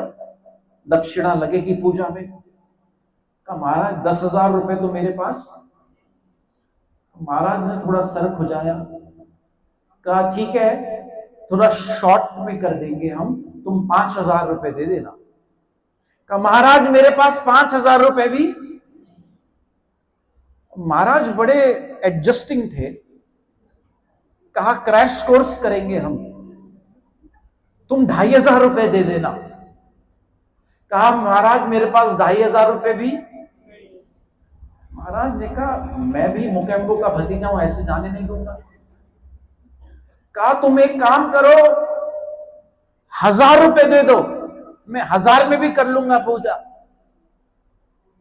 दक्षिणा लगेगी पूजा में। कहा महाराज 10,000 रुपए तो मेरे पास। महाराज ने थोड़ा सर खुजाया, कहा ठीक है थोड़ा शॉर्ट में कर देंगे हम, तुम 5,000 रुपए दे देना। कहा महाराज मेरे पास 5,000 रुपए भी। महाराज बड़े एडजस्टिंग थे, कहा क्रैश कोर्स करेंगे हम, तुम 2,500 रुपए दे देना। कहा महाराज मेरे पास 2,500 रुपए भी। महाराज ने कहा मैं भी मुकेम्बो का भतीजा हूं, ऐसे जाने नहीं दूंगा। कहा तुम एक काम करो, 1,000 रुपए दे दो, मैं 1,000 में भी कर लूंगा पूजा।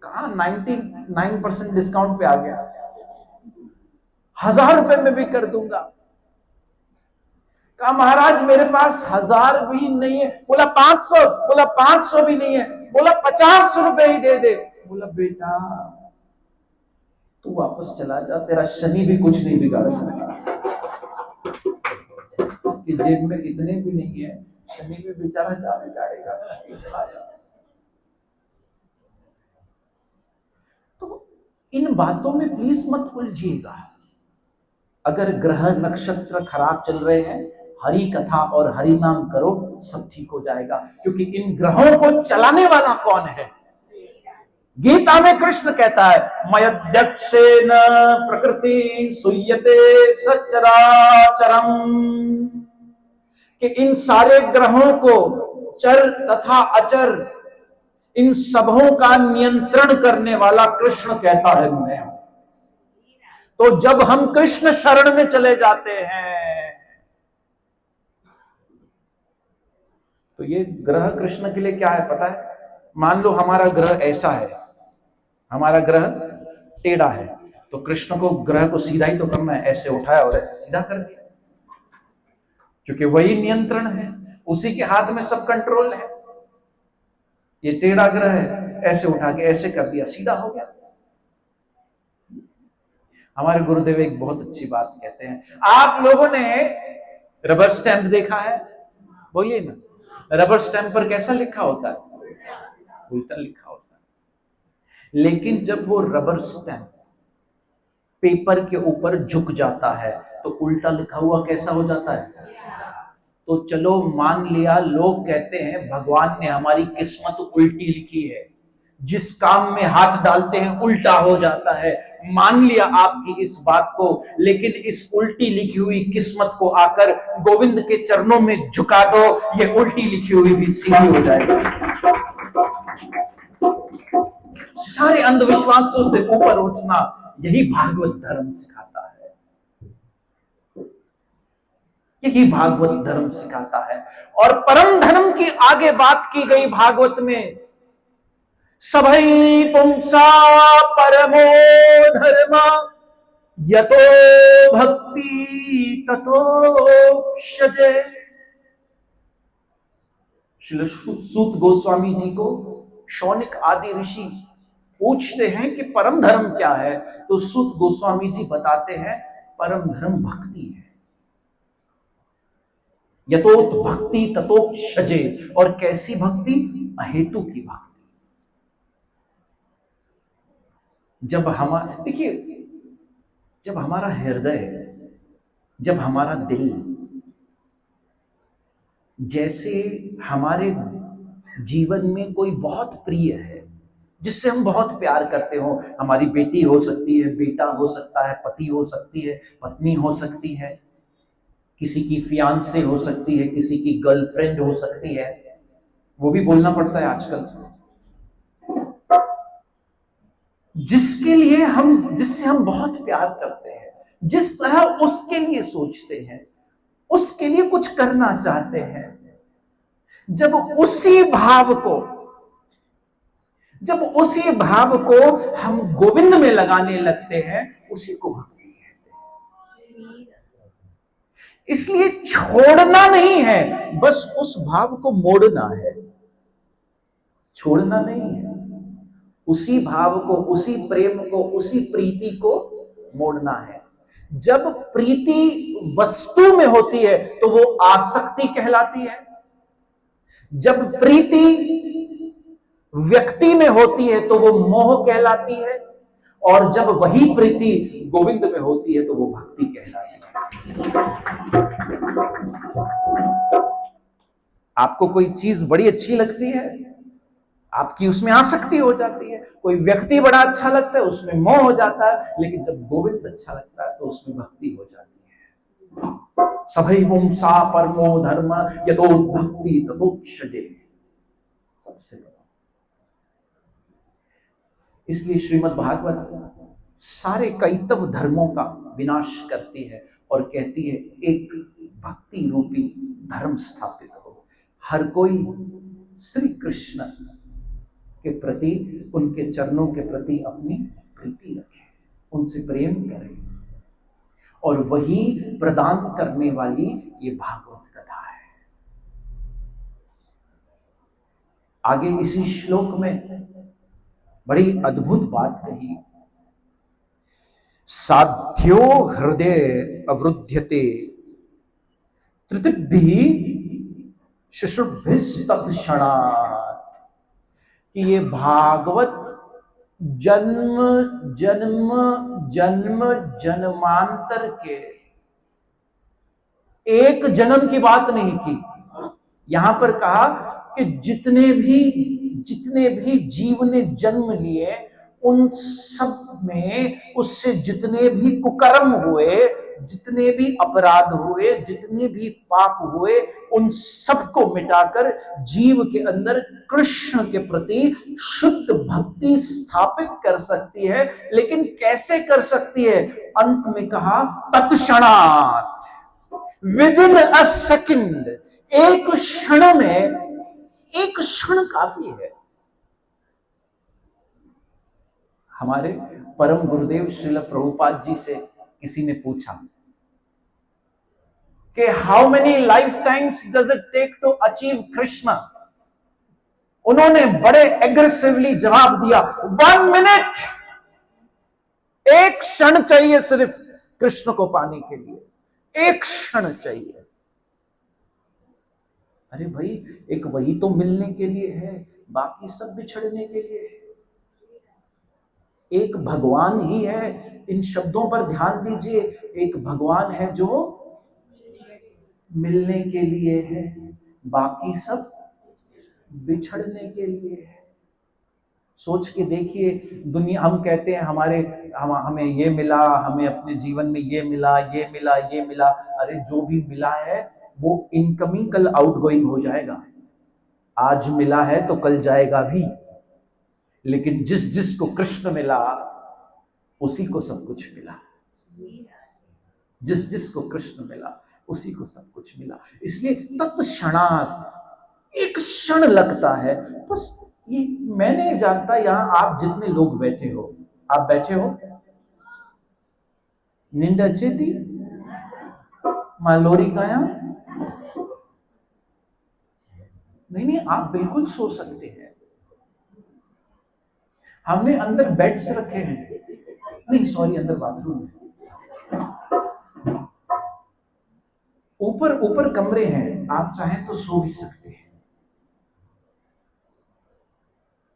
कहा 99% डिस्काउंट पे आ गया, 1,000 रुपए में भी कर दूंगा। कहा महाराज मेरे पास 1,000 भी नहीं है। बोला 500, बोला 500 भी नहीं है। बोला 50 रुपए ही दे दे। बोला बेटा तू वापस चला जा, तेरा शनि भी कुछ नहीं बिगाड़ सकता, इसकी जेब में इतने भी नहीं है, शनि भी बेचारा क्या बिगाड़ेगा, चला जा। तो इन बातों में प्लीज मत उलझिएगा। अगर ग्रह नक्षत्र खराब चल रहे हैं, हरि कथा और हरि नाम करो, सब ठीक हो जाएगा। क्योंकि इन ग्रहों को चलाने वाला कौन है? गीता में कृष्ण कहता है मयध्यक्षेन प्रकृति सुयते सचराचरम, कि इन सारे ग्रहों को, चर तथा अचर, इन सबों का नियंत्रण करने वाला कृष्ण कहता है मैं हूं। तो जब हम कृष्ण शरण में चले जाते हैं, तो ये ग्रह कृष्ण के लिए क्या है पता है? मान लो हमारा ग्रह ऐसा है, हमारा ग्रह टेढ़ा है, तो कृष्ण को ग्रह को सीधा ही तो करना है, ऐसे उठाया और ऐसे सीधा कर दिया, क्योंकि वही नियंत्रण है, उसी के हाथ में सब कंट्रोल है। ये टेढ़ा ग्रह है, ऐसे उठा के ऐसे कर दिया, सीधा हो गया। हमारे गुरुदेव एक बहुत अच्छी बात कहते हैं, आप लोगों ने रबर स्टैंप देखा है? बोलिए ना, रबर स्टैंप पर कैसा लिखा होता है? उल्टा लिखा होता है। लेकिन जब वो रबर स्टैंप पेपर के ऊपर झुक जाता है तो उल्टा लिखा हुआ कैसा हो जाता है? तो चलो मान लिया, लोग कहते हैं भगवान ने हमारी किस्मत उल्टी लिखी है, जिस काम में हाथ डालते हैं उल्टा हो जाता है। मान लिया आपकी इस बात को, लेकिन इस उल्टी लिखी हुई किस्मत को आकर गोविंद के चरणों में झुका दो, ये उल्टी लिखी हुई भी सीधी हो जाएगी। सारे अंधविश्वासों से ऊपर उठना यही भागवत धर्म सिखाता है, यही भागवत धर्म सिखाता है। और परम धर्म की आगे बात की गई भागवत में, सभई पुंसा परमो धर्म यतो भक्ति ततोक्षजे। श्री सूत गोस्वामी जी को शौनिक आदि ऋषि पूछते हैं कि परम धर्म क्या है, तो सूत गोस्वामी जी बताते हैं परम धर्म भक्ति है। यतोत भक्ति ततोक्षजे, और कैसी भक्ति? अहेतु की भक्ति। जब हमारा, देखिए, जब हमारा हृदय, जब हमारा दिल जैसे हमारे जीवन में कोई बहुत प्रिय है, जिससे हम बहुत प्यार करते हो, हमारी बेटी हो सकती है, बेटा हो सकता है, पति हो सकती है, पत्नी हो सकती है, किसी की फियांसे हो सकती है, किसी की गर्लफ्रेंड हो सकती है, वो भी बोलना पड़ता है आजकल। जिसके लिए हम, जिससे हम बहुत प्यार करते हैं, जिस तरह उसके लिए सोचते हैं, उसके लिए कुछ करना चाहते हैं, जब उसी भाव को जब उसी भाव को हम गोविंद में लगाने लगते हैं, उसी को भक्ति कहते हैं। इसलिए छोड़ना नहीं है, बस उस भाव को मोड़ना है। छोड़ना नहीं है, उसी भाव को, उसी प्रेम को, उसी प्रीति को मोड़ना है। जब प्रीति वस्तु में होती है तो वो आसक्ति कहलाती है, जब प्रीति व्यक्ति में होती है तो वो मोह कहलाती है, और जब वही प्रीति गोविंद में होती है तो वो भक्ति कहलाती है। आपको कोई चीज बड़ी अच्छी लगती है, आपकी उसमें आसक्ति हो जाती है। कोई व्यक्ति बड़ा अच्छा लगता है, उसमें मोह हो जाता है। लेकिन जब गोविंद अच्छा लगता है तो उसमें भक्ति हो जाती है। सभैवं सा परमो धर्म यदोद्भक्ति तदोक्षजे। सबसे बड़ा। इसलिए श्रीमद् भागवत सारे कैतव धर्मों का विनाश करती है और कहती है एक भक्ति रूपी धर्म स्थापित हो। हर कोई श्री कृष्ण के प्रति, उनके चरणों के प्रति अपनी प्रीति रखे, उनसे प्रेम करे, और वही प्रदान करने वाली ये भागवत कथा है। आगे इसी श्लोक में बड़ी अद्भुत बात कही। साध्यो हृदय अवरुध्यते त्रितिभिः शिशुभिस्तत्क्षणात्, कि ये भागवत जन्म जन्म जन्म जन्मांतर के एक जन्म की बात नहीं की। यहां पर कहा कि जितने भी जीव ने जन्म लिए, उन सब में उससे जितने भी कुकर्म हुए, जितने भी अपराध हुए, जितने भी पाप हुए, उन सबको मिटाकर जीव के अंदर कृष्ण के प्रति शुद्ध भक्ति स्थापित कर सकती है। लेकिन कैसे कर सकती है? अंत में कहा तत्क्षणात्, विद इन अ सेकंड, एक क्षण में, एक क्षण काफी है। हमारे परम गुरुदेव श्रील प्रभुपाद जी से किसी ने पूछा कि how many life times does it take to achieve Krishna? उन्होंने बड़े एग्रेसिवली जवाब दिया, 1 मिनट, एक क्षण चाहिए सिर्फ कृष्ण को पाने के लिए, एक क्षण चाहिए। अरे भाई, एक वही तो मिलने के लिए है, बाकी सब बिछड़ने के लिए है। एक भगवान ही है, इन शब्दों पर ध्यान दीजिए, एक भगवान है जो मिलने के लिए है, बाकी सब बिछड़ने के लिए है। सोच के देखिए, दुनिया, हम कहते हैं हमें ये मिला, हमें अपने जीवन में ये मिला, ये मिला, ये मिला। अरे जो भी मिला है वो इनकमिंग, कल आउटगोइंग हो जाएगा। आज मिला है तो कल जाएगा भी। लेकिन जिस को कृष्ण मिला, उसी को सब कुछ मिला। जिस को कृष्ण मिला, उसी को सब कुछ मिला। इसलिए तत्क्षणात्, एक क्षण लगता है बस। ये मैं नहीं जानता, यहां आप जितने लोग बैठे हो, आप बैठे हो, नींद अच्छी थी, मालोरी का यहां नहीं, आप बिल्कुल सो सकते हैं। हमने अंदर बेड्स रखे हैं, नहीं सॉरी, अंदर बाथरूम है, ऊपर कमरे हैं, आप चाहें तो सो भी सकते हैं।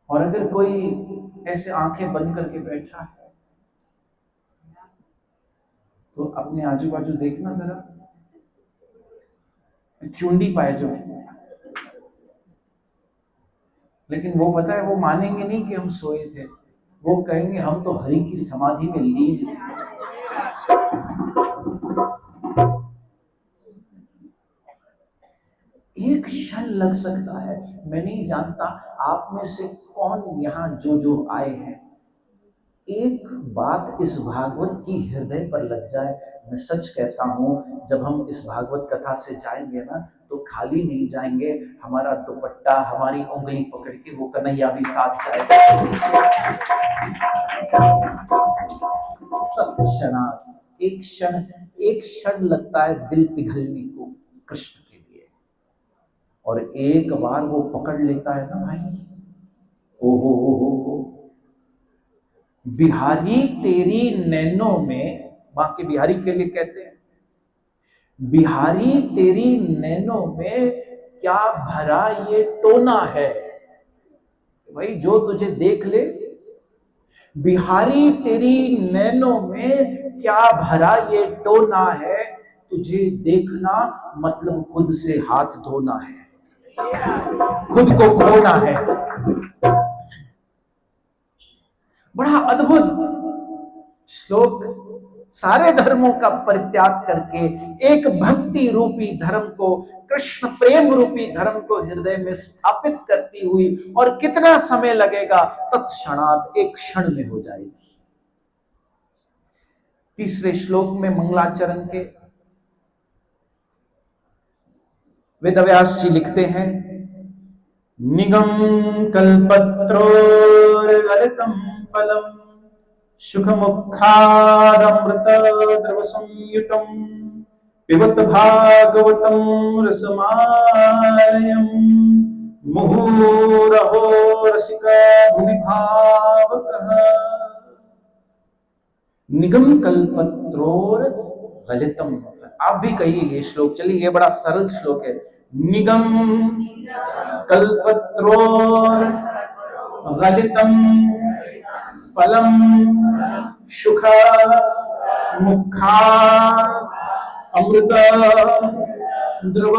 और अगर कोई ऐसे आंखें बंद करके बैठा है तो अपने आजू बाजू देखना जरा, चुंडी पाए जो। लेकिन वो पता है, वो मानेंगे नहीं कि हम सोए थे, वो कहेंगे हम तो हरि की समाधि में लीन थे। एक क्षण लग सकता है। मैं नहीं जानता आप में से कौन यहां जो आए हैं, एक बात इस भागवत की हृदय पर लग जाए, मैं सच कहता हूं, जब हम इस भागवत कथा से जाएंगे ना, तो खाली नहीं जाएंगे। हमारा दुपट्टा, हमारी उंगली पकड़ के वो कन्हैया भी साथ जाएगा। तत्क्षणात् एक क्षण लगता है दिल पिघलने को कृष्ण के लिए, और एक बार वो पकड़ लेता है ना भाई, ओ हो, बिहारी तेरी नैनों में, मां के बिहारी के लिए कहते हैं, बिहारी तेरी नैनों में क्या भरा ये टोना है। भाई जो तुझे देख ले, बिहारी तेरी नैनों में क्या भरा ये टोना है, तुझे देखना मतलब खुद से हाथ धोना है, खुद को खोना है। बड़ा अद्भुत श्लोक। सारे धर्मों का परित्याग करके एक भक्ति रूपी धर्म को, कृष्ण प्रेम रूपी धर्म को हृदय में स्थापित करती हुई, और कितना समय लगेगा, तत्क्षणात एक क्षण में हो जाएगी। तीसरे श्लोक में मंगलाचरण के वेदव्यास जी लिखते हैं, निगम कल्पत्रोर्गलितं फलम सुखमुखादमृत द्रव संयुतम पिबत भागवतम रसमालयम मुहुरहो रसिका भुवि भावकः। निगम कल्पत्रोर गलितम, आप भी कहिए ये श्लोक, चलिए ये बड़ा सरल श्लोक है। निगम कल्पत्रोर गलितम फलम सुख मुखा अमृत द्रव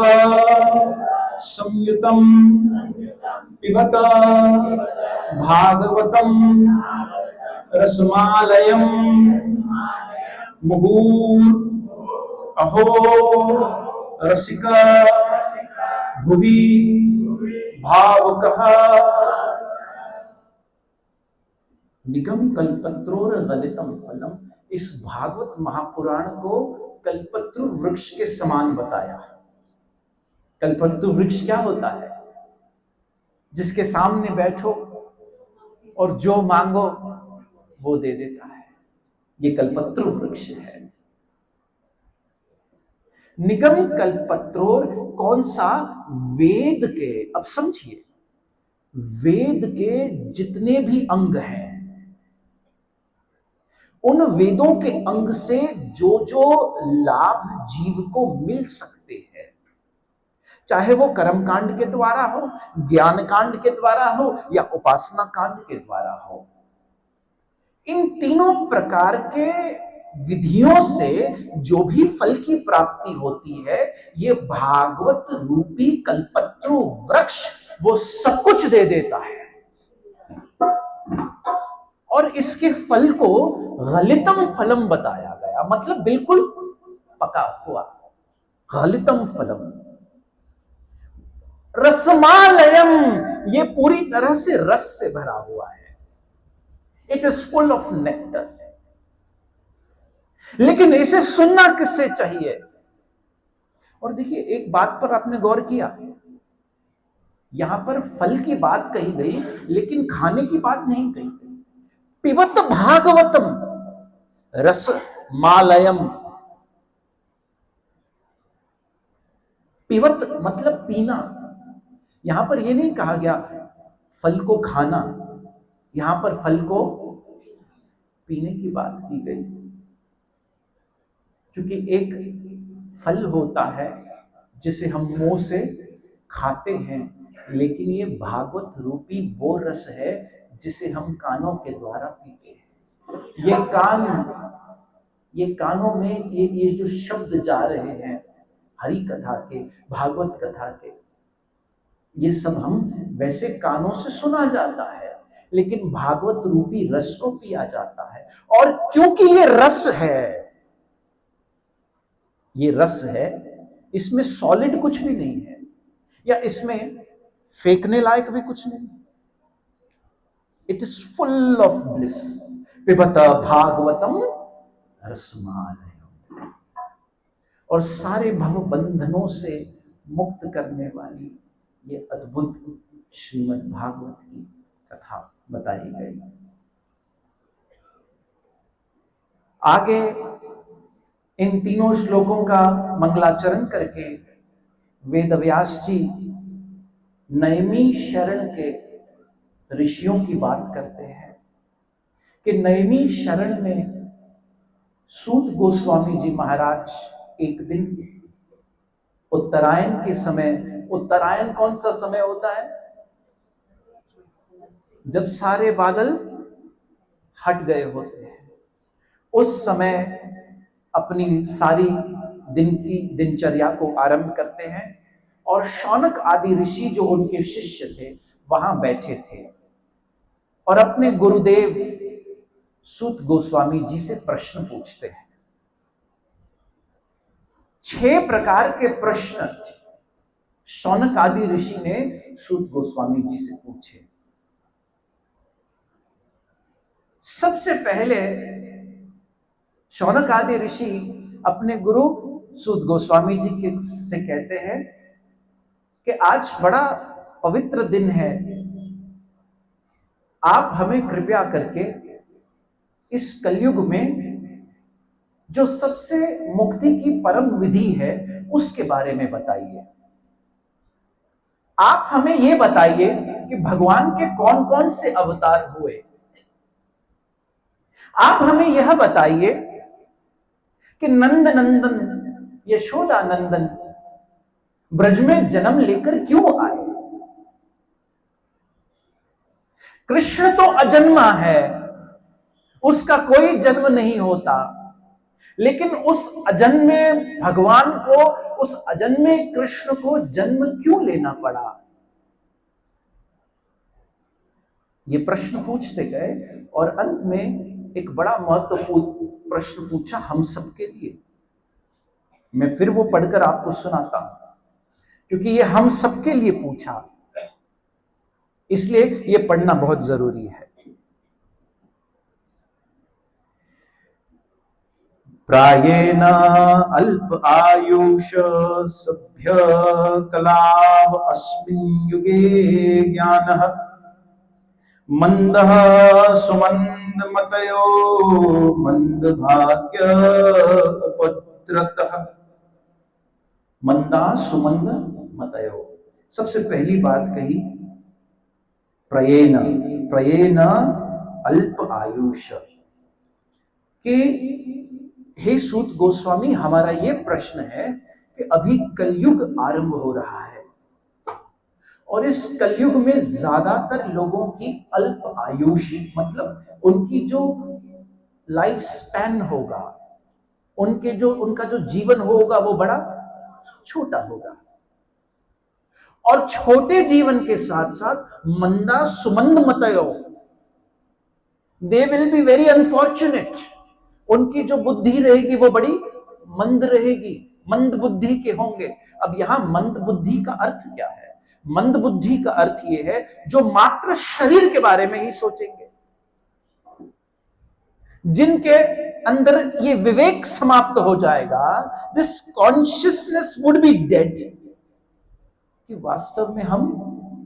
संयुतम पिबत भागवतम रसमालयम मुहुर अहो रसिका भुवि भावकः। निगम कल्पत्रोर गलितम फलम, इस भागवत महापुराण को कल्पत्रु वृक्ष के समान बताया। कल्पत्रु वृक्ष क्या होता है? जिसके सामने बैठो और जो मांगो वो दे देता है, ये कल्पत्रु वृक्ष है। निगम कल्पत्रोर कौन सा? वेद के, अब समझिए, वेद के जितने भी अंग हैं, उन वेदों के अंग से जो जो लाभ जीव को मिल सकते हैं, चाहे वो कर्म कांड के द्वारा हो, ज्ञान कांड के द्वारा हो, या उपासना कांड के द्वारा हो, इन तीनों प्रकार के विधियों से जो भी फल की प्राप्ति होती है, ये भागवत रूपी कल्पत्रु वृक्ष वो सब कुछ दे देता है। और इसके फल को गलितम फलम बताया गया, मतलब बिल्कुल पका हुआ। गलितम फलम रसमालयम, ये पूरी तरह से रस से भरा हुआ है। It is full of nectar. लेकिन इसे सुनना किससे चाहिए? और देखिए, एक बात पर आपने गौर किया, यहां पर फल की बात कही गई, लेकिन खाने की बात नहीं कही गई। पिबत भागवतम रस मालयम, पिबत मतलब पीना। यहां पर यह नहीं कहा गया फल को खाना, यहां पर फल को पीने की बात की गई। क्योंकि एक फल होता है जिसे हम मुंह से खाते हैं, लेकिन ये भागवत रूपी वो रस है जिसे हम कानों के द्वारा पीते हैं। ये कानों में ये जो शब्द जा रहे हैं हरि कथा के, भागवत कथा के, ये सब हम वैसे कानों से सुना जाता है, लेकिन भागवत रूपी रस को पिया जाता है। और क्योंकि ये रस है, इसमें सॉलिड कुछ भी नहीं है, या इसमें फेंकने लायक भी कुछ नहीं। It is full of bliss. पिबत भागवतम रसमालय, और सारे भव बंधनों से मुक्त करने वाली ये अद्भुत श्रीमद् भागवत की कथा बताई गई। आगे इन तीनों श्लोकों का मंगलाचरण करके वेदव्यास जी नैमी शरण के ऋषियों की बात करते हैं कि नैमी शरण में सूत गोस्वामी जी महाराज एक दिन उत्तरायण के समय, उत्तरायण कौन सा समय होता है? जब सारे बादल हट गए होते हैं, उस समय अपनी सारी दिन की दिनचर्या को आरंभ करते हैं और शौनक आदि ऋषि जो उनके शिष्य थे वहां बैठे थे और अपने गुरुदेव सूत गोस्वामी जी से प्रश्न पूछते हैं। 6 प्रकार के प्रश्न शौनक आदि ऋषि ने सूत गोस्वामी जी से पूछे। सबसे पहले शौनक आदि ऋषि अपने गुरु सूत गोस्वामी जी के से कहते हैं कि आज बड़ा पवित्र दिन है, आप हमें कृपया करके इस कलयुग में जो सबसे मुक्ति की परम विधि है उसके बारे में बताइए। आप हमें यह बताइए कि भगवान के कौन कौन से अवतार हुए। आप हमें यह बताइए कि नंद नंदन यशोदा नंदन ब्रज में जन्म लेकर क्यों आए। कृष्ण तो अजन्मा है, उसका कोई जन्म नहीं होता, लेकिन उस अजन्मे भगवान को, उस अजन्मे कृष्ण को जन्म क्यों लेना पड़ा। ये प्रश्न पूछते गए और अंत में एक बड़ा महत्वपूर्ण प्रश्न पूछा हम सबके लिए। मैं फिर वो पढ़कर आपको सुनाता हूं क्योंकि ये हम सबके लिए पूछा, इसलिए ये पढ़ना बहुत जरूरी है। प्रायेण अल्प आयुष सभ्य कलाव अस्मिन् युगे ज्ञानः मंदः सुमंद मतयो मंद भाग्य उपद्रतः। मंदा सुमंद मतयो, सबसे पहली बात कही प्रयेण, प्रयेण अल्प आयुष कि हे सूत गोस्वामी, हमारा यह प्रश्न है कि अभी कलयुग आरंभ हो रहा है और इस कलयुग में ज्यादातर लोगों की अल्प आयुष, मतलब उनकी जो लाइफ स्पैन होगा, उनका जो जीवन होगा वो बड़ा छोटा होगा। और छोटे जीवन के साथ साथ मंदा सुमंद मतयो, they will be very unfortunate. उनकी जो बुद्धि रहेगी वो बड़ी मंद रहेगी, मंद बुद्धि के होंगे। अब यहां मंद बुद्धि का अर्थ क्या है? मंद बुद्धि का अर्थ यह है जो मात्र शरीर के बारे में ही सोचेंगे, जिनके अंदर ये विवेक समाप्त हो जाएगा, this consciousness would be dead, कि वास्तव में हम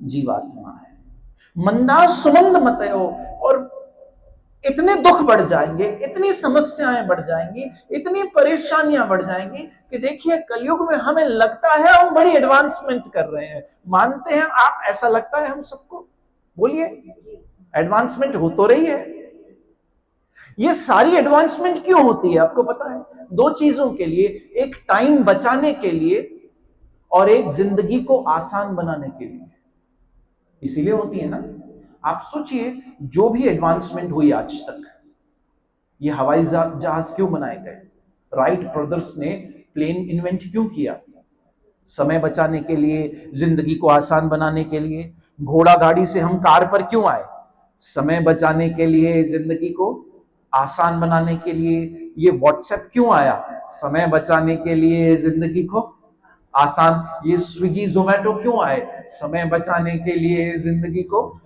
जीवात्मा है। मंदा सुमंद मतयो, और इतने दुख बढ़ जाएंगे, इतनी समस्याएं बढ़ जाएंगी, इतनी परेशानियां बढ़ जाएंगी कि देखिए कलयुग में हमें लगता है हम बड़ी एडवांसमेंट कर रहे हैं। मानते हैं आप? ऐसा लगता है हम सबको? बोलिए, एडवांसमेंट हो तो रही है। ये सारी एडवांसमेंट क्यों होती है आपको पता है? 2 चीजों के लिए, एक टाइम बचाने के लिए और एक जिंदगी को आसान बनाने के लिए। इसीलिए होती है ना। आप सोचिए, जो भी एडवांसमेंट हुई आज तक, ये हवाई जहाज क्यों बनाए गए? राइट ब्रदर्स ने प्लेन इन्वेंट क्यों किया? समय बचाने के लिए, जिंदगी को आसान बनाने के लिए। घोड़ा गाड़ी से हम कार पर क्यों आए? समय बचाने के लिए, जिंदगी को आसान बनाने के लिए। ये व्हाट्सएप क्यों आया? समय बचाने के लिए, जिंदगी को आसान। ये स्विगी जोमेटो क्यों आए? समय बचाने के लिए, जिंदगी को।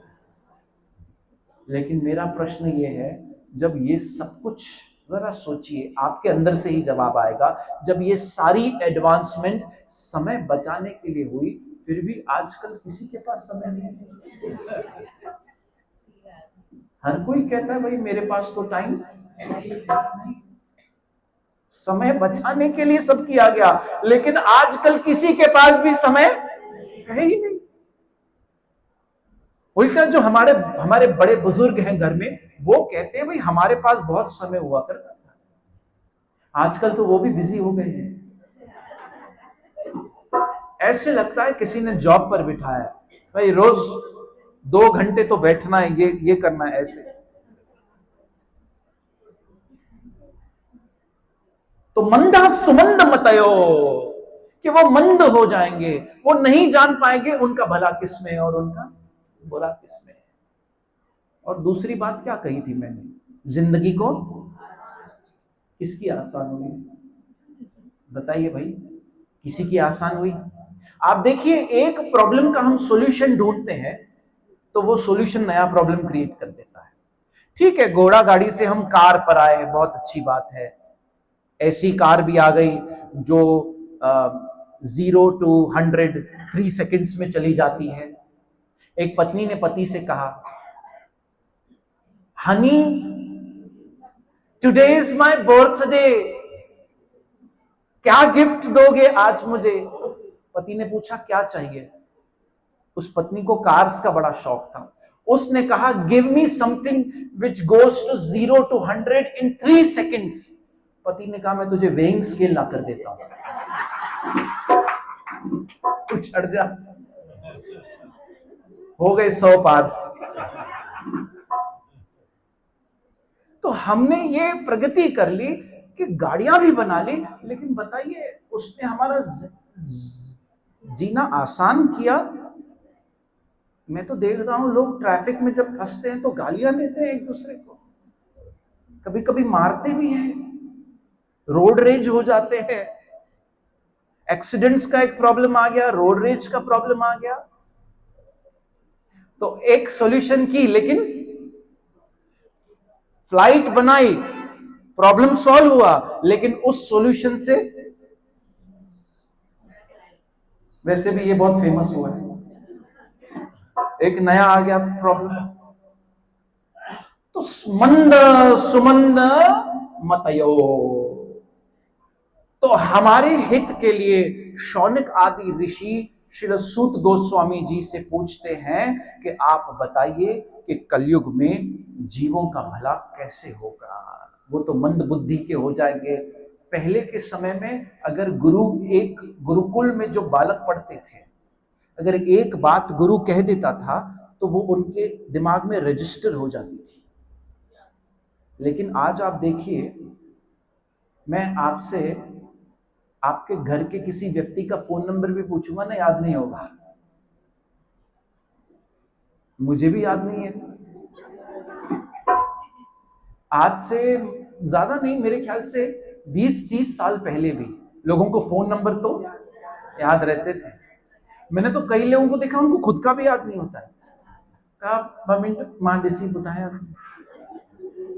लेकिन मेरा प्रश्न ये है जब ये सब कुछ, जरा सोचिए, आपके अंदर से ही जवाब आएगा, जब ये सारी एडवांसमेंट समय बचाने के लिए हुई, फिर भी आजकल किसी के पास समय नहीं है। हर कोई कहता है भाई मेरे पास तो टाइम नहीं। समय बचाने के लिए सब किया गया, लेकिन आजकल किसी के पास भी समय है ही नहीं। उल्टा जो हमारे हमारे बड़े बुजुर्ग हैं घर में, वो कहते हैं भाई हमारे पास बहुत समय हुआ करता था, आजकल तो वो भी बिजी हो गए हैं। ऐसे लगता है किसी ने जॉब पर बिठाया, भाई रोज 2 घंटे तो बैठना है, ये करना है। ऐसे तो मंदा सुमंद मतयो, कि वो मंद हो जाएंगे, वो नहीं जान पाएंगे उनका भला किसमें और उनका बुरा किसमें। और दूसरी बात क्या कही थी मैंने, जिंदगी को किसकी आसान हुई? बताइए भाई, किसी की आसान हुई? आप देखिए, एक प्रॉब्लम का हम सॉल्यूशन ढूंढते हैं तो वो सॉल्यूशन नया प्रॉब्लम क्रिएट कर देता है। ठीक है, घोड़ा गाड़ी से हम कार पर आए, बहुत अच्छी बात है। ऐसी कार भी आ गई जो 0 to 100 3 सेकेंड्स में चली जाती है। एक पत्नी ने पति से कहा, Honey today is my birthday, क्या गिफ्ट दोगे आज मुझे? पति ने पूछा क्या चाहिए? उस पत्नी को कार्स का बड़ा शौक था। उसने कहा, give me something which goes to 0 to 100 in 3 seconds. पति ने कहा, मैं तुझे वेइंग स्केल ला कर देता हूं, तू चढ़ जा। हो गए 100 पार। तो हमने ये प्रगति कर ली कि गाड़ियां भी बना ली, लेकिन बताइए उसने हमारा जीना आसान किया? मैं तो देख रहा हूं लोग ट्रैफिक में जब फंसते हैं तो गालियां देते हैं एक दूसरे को, कभी कभी मारते भी हैं, रोड रेज हो जाते हैं। एक्सीडेंट्स का एक प्रॉब्लम आ गया, रोड रेज का प्रॉब्लम आ गया। तो एक सॉल्यूशन की, लेकिन फ्लाइट बनाई, प्रॉब्लम सॉल्व हुआ, लेकिन उस सॉल्यूशन से, वैसे भी ये बहुत फेमस हुआ है, एक नया आ गया प्रॉब्लम। तो मंद सुमंद मतयो, तो हमारे हित के लिए शौनक आदि ऋषि श्री सूत गोस्वामी जी से पूछते हैं कि आप बताइए कि कलयुग में जीवों का भला कैसे होगा? वो तो मंद बुद्धि के हो जाएंगे। पहले के समय में अगर गुरु, एक गुरुकुल में जो बालक पढ़ते थे, अगर एक बात गुरु कह देता था तो वो उनके दिमाग में रजिस्टर हो जाती थी। लेकिन आज आप देखिए, मैं आपसे आपके घर के किसी व्यक्ति का फोन नंबर भी पूछूंगा ना, याद नहीं होगा। मुझे भी याद नहीं है। आज से ज्यादा नहीं, मेरे ख्याल से 20-30 साल पहले भी लोगों को फोन नंबर तो याद रहते थे। मैंने तो कई लोगों को देखा उनको खुद का भी याद नहीं होता है। कहा मिनट मां डिसी बताया,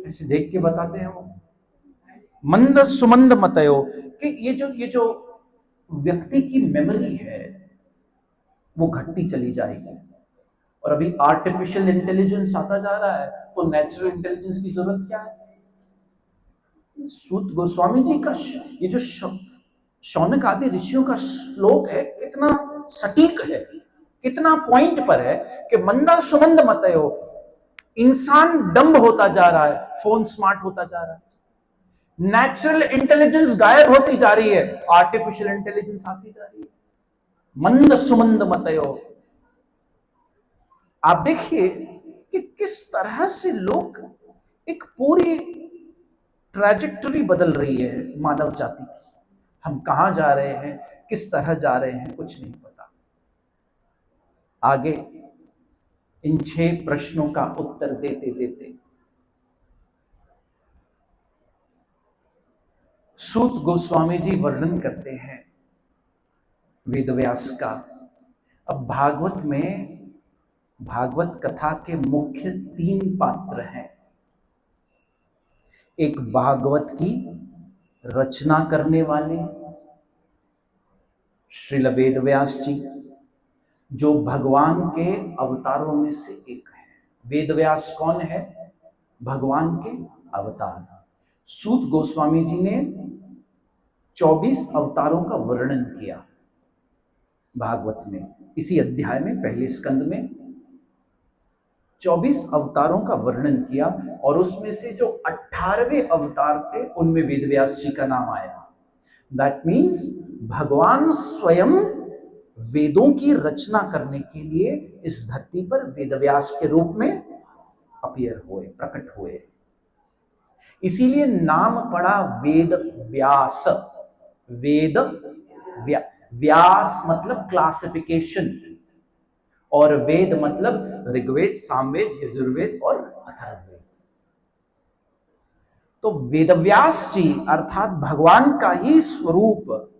ऐसे देख के बताते हैं वो। मंद सुमंद मतयो, कि ये जो व्यक्ति की मेमोरी है वो घटती चली जाएगी। और अभी आर्टिफिशियल इंटेलिजेंस आता जा रहा है, तो नेचुरल इंटेलिजेंस की जरूरत क्या है? सूत गोस्वामी जी का ये जो शौनक आदि ऋषियों का श्लोक है, कितना सटीक है, कितना पॉइंट पर है कि मंदा सुमंद मतयो, इंसान डम्ब होता जा रहा है, फोन स्मार्ट होता जा रहा है, नेचुरल इंटेलिजेंस गायब होती जा रही है, आर्टिफिशियल इंटेलिजेंस आती जा रही है। मंद सुमंद मतयो, आप देखिए कि किस तरह से लोग, एक पूरी ट्रैजेक्टरी बदल रही है मानव जाति की। हम कहां जा रहे हैं, किस तरह जा रहे हैं, कुछ नहीं पता। आगे इन 6 प्रश्नों का उत्तर देते देते सूत गोस्वामी जी वर्णन करते हैं वेदव्यास का। अब भागवत में, भागवत कथा के मुख्य 3 पात्र हैं। एक भागवत की रचना करने वाले श्रील वेद व्यास जी, जो भगवान के अवतारों में से एक है। वेद व्यास कौन है? भगवान के अवतार। सूत गोस्वामी जी ने 24 अवतारों का वर्णन किया भागवत में। इसी अध्याय में, पहले स्कंद में 24 अवतारों का वर्णन किया, और उसमें से जो 18वें अवतार थे उनमें वेदव्यास जी का नाम आया। दैट मीन्स भगवान स्वयं वेदों की रचना करने के लिए इस धरती पर वेदव्यास के रूप में अपीयर हुए, प्रकट हुए। इसीलिए नाम पड़ा वेद व्यास। वेद व्यास मतलब क्लासिफिकेशन, और वेद मतलब ऋग्वेद, सामवेद, यजुर्वेद और अथर्ववेद। तो वेदव्यास जी अर्थात भगवान का ही स्वरूप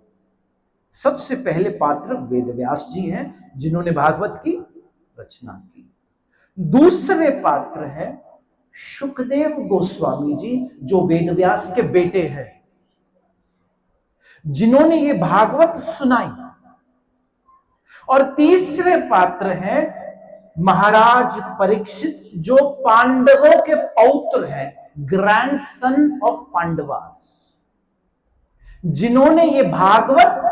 सबसे पहले पात्र वेदव्यास जी हैं, जिन्होंने भागवत की रचना की। दूसरे पात्र हैं शुकदेव गोस्वामी जी, जो वेदव्यास के बेटे हैं, जिन्होंने ये भागवत सुनाई। और तीसरे पात्र हैं महाराज परीक्षित, जो पांडवों के पौत्र हैं, ग्रैंडसन ऑफ पांडवास, जिन्होंने ये भागवत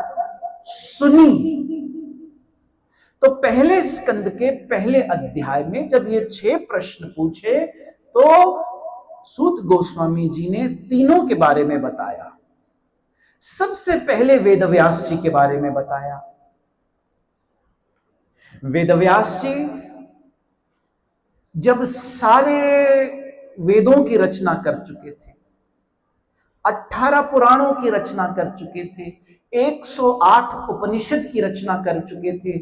सुनी। तो पहले स्कंद के पहले अध्याय में जब ये 6 प्रश्न पूछे, तो सूत गोस्वामी जी ने तीनों के बारे में बताया। सबसे पहले वेदव्यास जी के बारे में बताया। वेदव्यास जी जब सारे वेदों की रचना कर चुके थे, 18 पुराणों की रचना कर चुके थे, 108 उपनिषद की रचना कर चुके थे,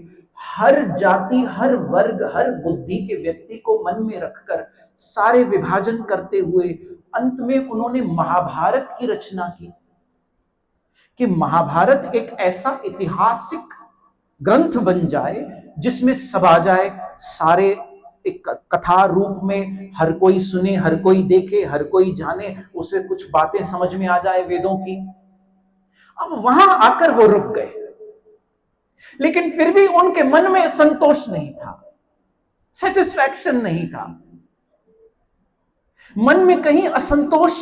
हर जाति, हर वर्ग, हर बुद्धि के व्यक्ति को मन में रखकर सारे विभाजन करते हुए अंत में उन्होंने महाभारत की रचना की, कि महाभारत एक ऐसा ऐतिहासिक ग्रंथ बन जाए जिसमें सब आ जाए, सारे एक कथा रूप में, हर कोई सुने, हर कोई देखे, हर कोई जाने, उसे कुछ बातें समझ में आ जाए वेदों की। अब वहां आकर वो रुक गए, लेकिन फिर भी उनके मन में संतोष नहीं था, सेटिस्फैक्शन नहीं था। मन में कहीं असंतोष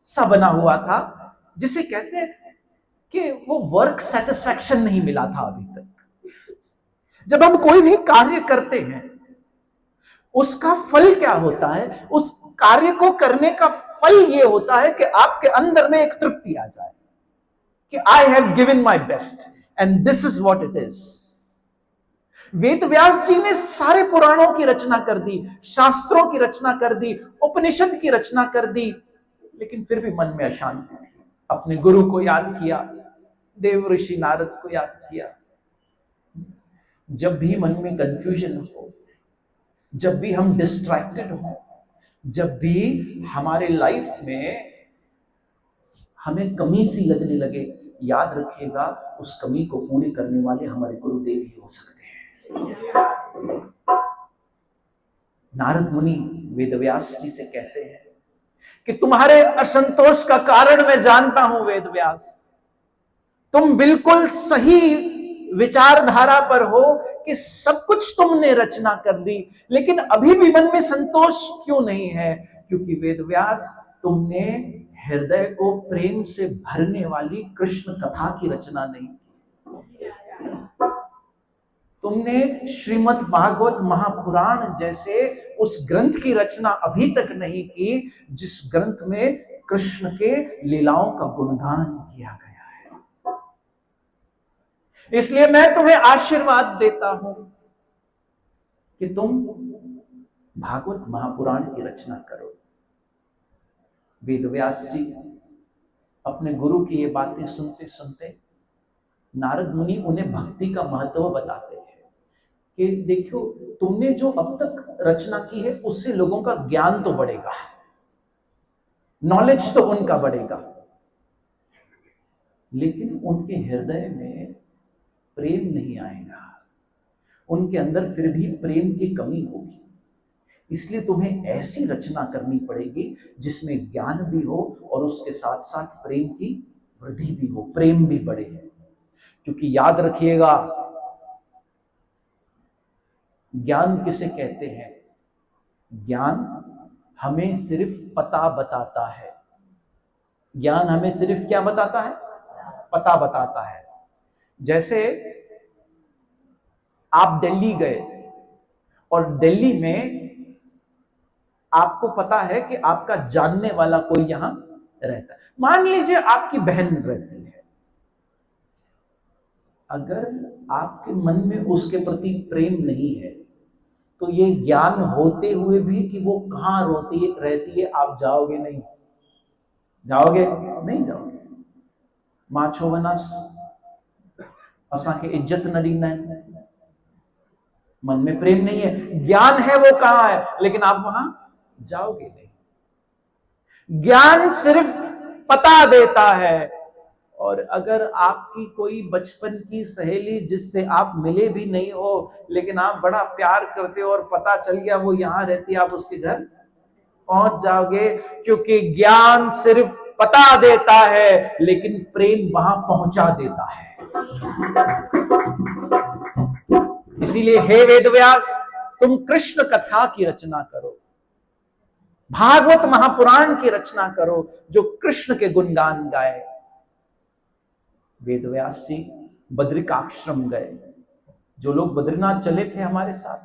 सा बना हुआ था, जिसे कहते हैं कि वो वर्क सेटिस्फैक्शन नहीं मिला था अभी तक। जब हम कोई भी कार्य करते हैं, उसका फल क्या होता है? उस कार्य को करने का फल यह होता है कि आपके अंदर में एक तृप्ति आ जाए कि I have given my best and this is what it is. Ved Vyas ji ने सारे पुराणों की रचना कर दी, शास्त्रों की रचना कर दी, उपनिषद की रचना कर दी, लेकिन फिर भी मन में अशांति थी। अपने गुरु को याद किया, देव ऋषि नारद को याद किया। जब भी मन में कंफ्यूजन हो, जब भी हम डिस्ट्रैक्टेड हो, जब भी हमारे लाइफ में हमें कमी सी लगने लगे, याद रखिएगा उस कमी को पूरी करने वाले हमारे गुरुदेव ही हो सकते हैं। नारद मुनि वेदव्यास जी से कहते हैं कि तुम्हारे असंतोष का कारण मैं जानता हूं वेदव्यास, तुम बिल्कुल सही विचारधारा पर हो कि सब कुछ तुमने रचना कर दी, लेकिन अभी भी मन में संतोष क्यों नहीं है? क्योंकि वेदव्यास, तुमने हृदय को प्रेम से भरने वाली कृष्ण कथा की रचना नहीं की। तुमने श्रीमद् भागवत महापुराण जैसे उस ग्रंथ की रचना अभी तक नहीं की, जिस ग्रंथ में कृष्ण के लीलाओं का गुणगान किया गया है। इसलिए मैं तुम्हें आशीर्वाद देता हूं कि तुम भागवत महापुराण की रचना करो। वेदव्यास जी अपने गुरु की ये बातें सुनते सुनते, नारद मुनि उन्हें भक्ति का महत्व बताते हैं कि देखो, तुमने जो अब तक रचना की है उससे लोगों का ज्ञान तो बढ़ेगा, नॉलेज तो उनका बढ़ेगा, लेकिन उनके हृदय में प्रेम नहीं आएगा, उनके अंदर फिर भी प्रेम की कमी होगी। इसलिए तुम्हें ऐसी रचना करनी पड़ेगी जिसमें ज्ञान भी हो और उसके साथ साथ प्रेम की वृद्धि भी हो, प्रेम भी बढ़े। क्योंकि याद रखिएगा, ज्ञान किसे कहते हैं? ज्ञान हमें सिर्फ पता बताता है। ज्ञान हमें सिर्फ क्या बताता है? पता बताता है। जैसे आप दिल्ली गए और दिल्ली में आपको पता है कि आपका जानने वाला कोई यहां रहता है। मान लीजिए आपकी बहन रहती है। अगर आपके मन में उसके प्रति प्रेम नहीं है तो ये ज्ञान होते हुए भी कि वो कहां रहती है, आप जाओगे नहीं? जाओगे? नहीं जाओगे। मां छो वनस असांखे इज्जत न ॾींदा आहिनि। मन में प्रेम नहीं है, ज्ञान है वो कहां है, लेकिन आप वहां जाओगे नहीं। ज्ञान सिर्फ पता देता है। और अगर आपकी कोई बचपन की सहेली जिससे आप मिले भी नहीं हो लेकिन आप बड़ा प्यार करते हो और पता चल गया वो यहां रहती है, आप उसके घर पहुंच जाओगे, क्योंकि ज्ञान सिर्फ पता देता है लेकिन प्रेम वहां पहुंचा देता है। इसीलिए हे वेदव्यास, तुम कृष्ण कथा की रचना करो, भागवत महापुराण की रचना करो, जो कृष्ण के गुणगान गाए। वेदव्यास जी बद्रिकाश्रम गए। जो लोग बद्रीनाथ चले थे हमारे साथ,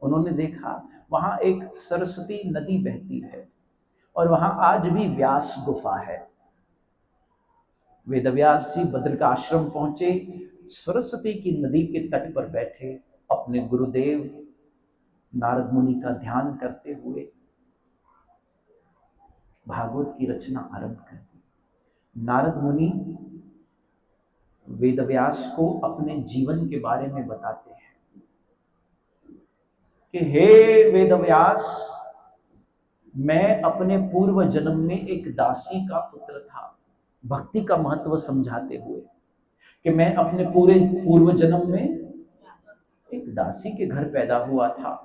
उन्होंने देखा वहां एक सरस्वती नदी बहती है और वहां आज भी व्यास गुफा है। वेदव्यास जी बद्रिकाश्रम पहुंचे, सरस्वती की नदी के तट पर बैठे, अपने गुरुदेव नारद मुनि का ध्यान करते हुए भागवत की रचना आरंभ कर दी। नारद मुनि वेदव्यास को अपने जीवन के बारे में बताते हैं कि हे वेदव्यास, मैं अपने पूर्व जन्म में एक दासी का पुत्र था। भक्ति का महत्व समझाते हुए कि मैं अपने पूरे पूर्व जन्म में एक दासी के घर पैदा हुआ था,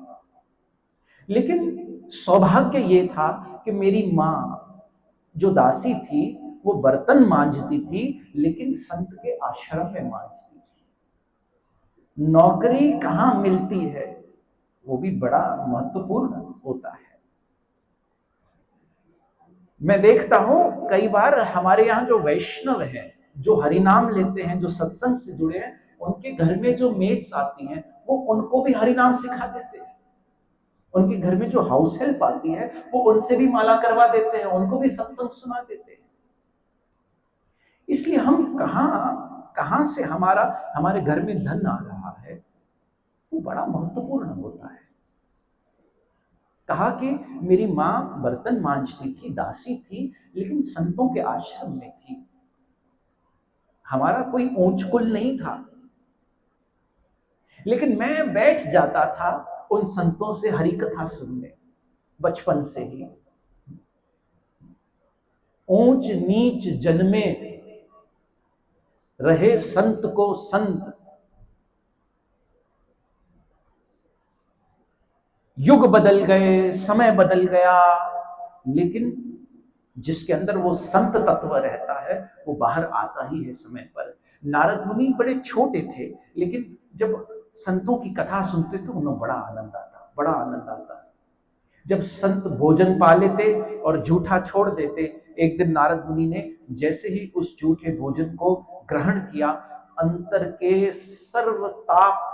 लेकिन सौभाग्य ये था कि मेरी माँ जो दासी थी वो बर्तन मांजती थी, लेकिन संत के आश्रम में मांजती थी। नौकरी कहाँ मिलती है वो भी बड़ा महत्वपूर्ण होता है। मैं देखता हूं कई बार हमारे यहाँ जो वैष्णव हैं, जो हरिनाम लेते हैं, जो सत्संग से जुड़े हैं, उनके घर में जो मेड्स आती हैं वो उनको भी हरिनाम सिखा देते हैं। उनके घर में जो हाउस हेल्प आती है वो उनसे भी माला करवा देते हैं, उनको भी सत्संग सुना देते हैं। इसलिए हम कहां से हमारे घर में धन आ रहा है वो बड़ा महत्वपूर्ण होता है। कहा कि मेरी मां बर्तन मांजती थी, दासी थी, लेकिन संतों के आश्रम में थी। हमारा कोई ऊंच कुल नहीं था, लेकिन मैं बैठ जाता था उन संतों से हरि कथा सुनने, बचपन से ही। ऊंच नीच जन्मे रहे संत को संत, युग बदल गए, समय बदल गया, लेकिन जिसके अंदर वो संत तत्व रहता है वो बाहर आता ही है समय पर। नारद मुनि बड़े छोटे थे, लेकिन जब संतों की कथा सुनते थे उन्हें बड़ा आनंद आता। जब संत भोजन पा लेते और झूठा छोड़ देते, एक दिन नारद मुनि ने जैसे ही उस झूठे भोजन को ग्रहण किया, अंतर के सर्व ताप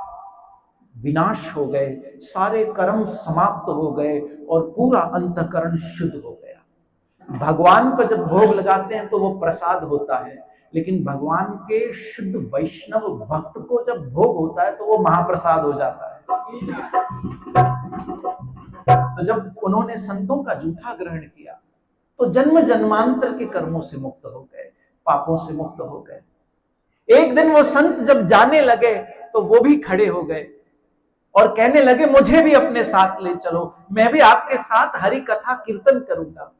विनाश हो गए, सारे कर्म समाप्त हो गए और पूरा अंतःकरण शुद्ध हो गया। भगवान को जब भोग लगाते हैं तो वो प्रसाद होता है, लेकिन भगवान के शुद्ध वैष्णव भक्त को जब भोग होता है तो वो महाप्रसाद हो जाता है। तो जब उन्होंने संतों का जूठा ग्रहण किया तो जन्म जन्मांतर के कर्मों से मुक्त हो गए, पापों से मुक्त हो गए। एक दिन वो संत जब जाने लगे तो वो भी खड़े हो गए और कहने लगे मुझे भी अपने साथ ले चलो, मैं भी आपके साथ हरि कथा कीर्तन करूंगा।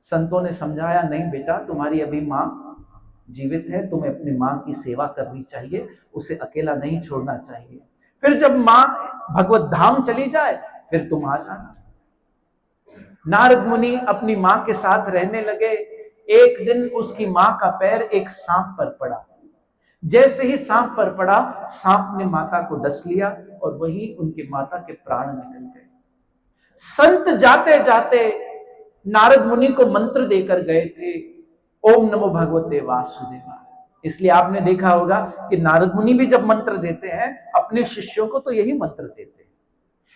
संतों ने समझाया, नहीं बेटा, तुम्हारी अभी मां जीवित है, तुम्हें अपनी मां की सेवा करनी चाहिए, उसे अकेला नहीं छोड़ना चाहिए। फिर जब मां भगवत धाम चली जाए फिर तुम आ जाना। नारद मुनि अपनी मां के साथ रहने लगे। एक दिन उसकी मां का पैर एक सांप पर पड़ा। जैसे ही सांप पर पड़ा, सांप ने माता को डस लिया और वहीं उनके माता के प्राण निकल गए। संत जाते जाते नारद मुनि को मंत्र देकर गए थे, ओम नमो भगवते वासुदेवाय। इसलिए आपने देखा होगा कि नारद मुनि भी जब मंत्र देते हैं अपने शिष्यों को तो यही मंत्र देते हैं।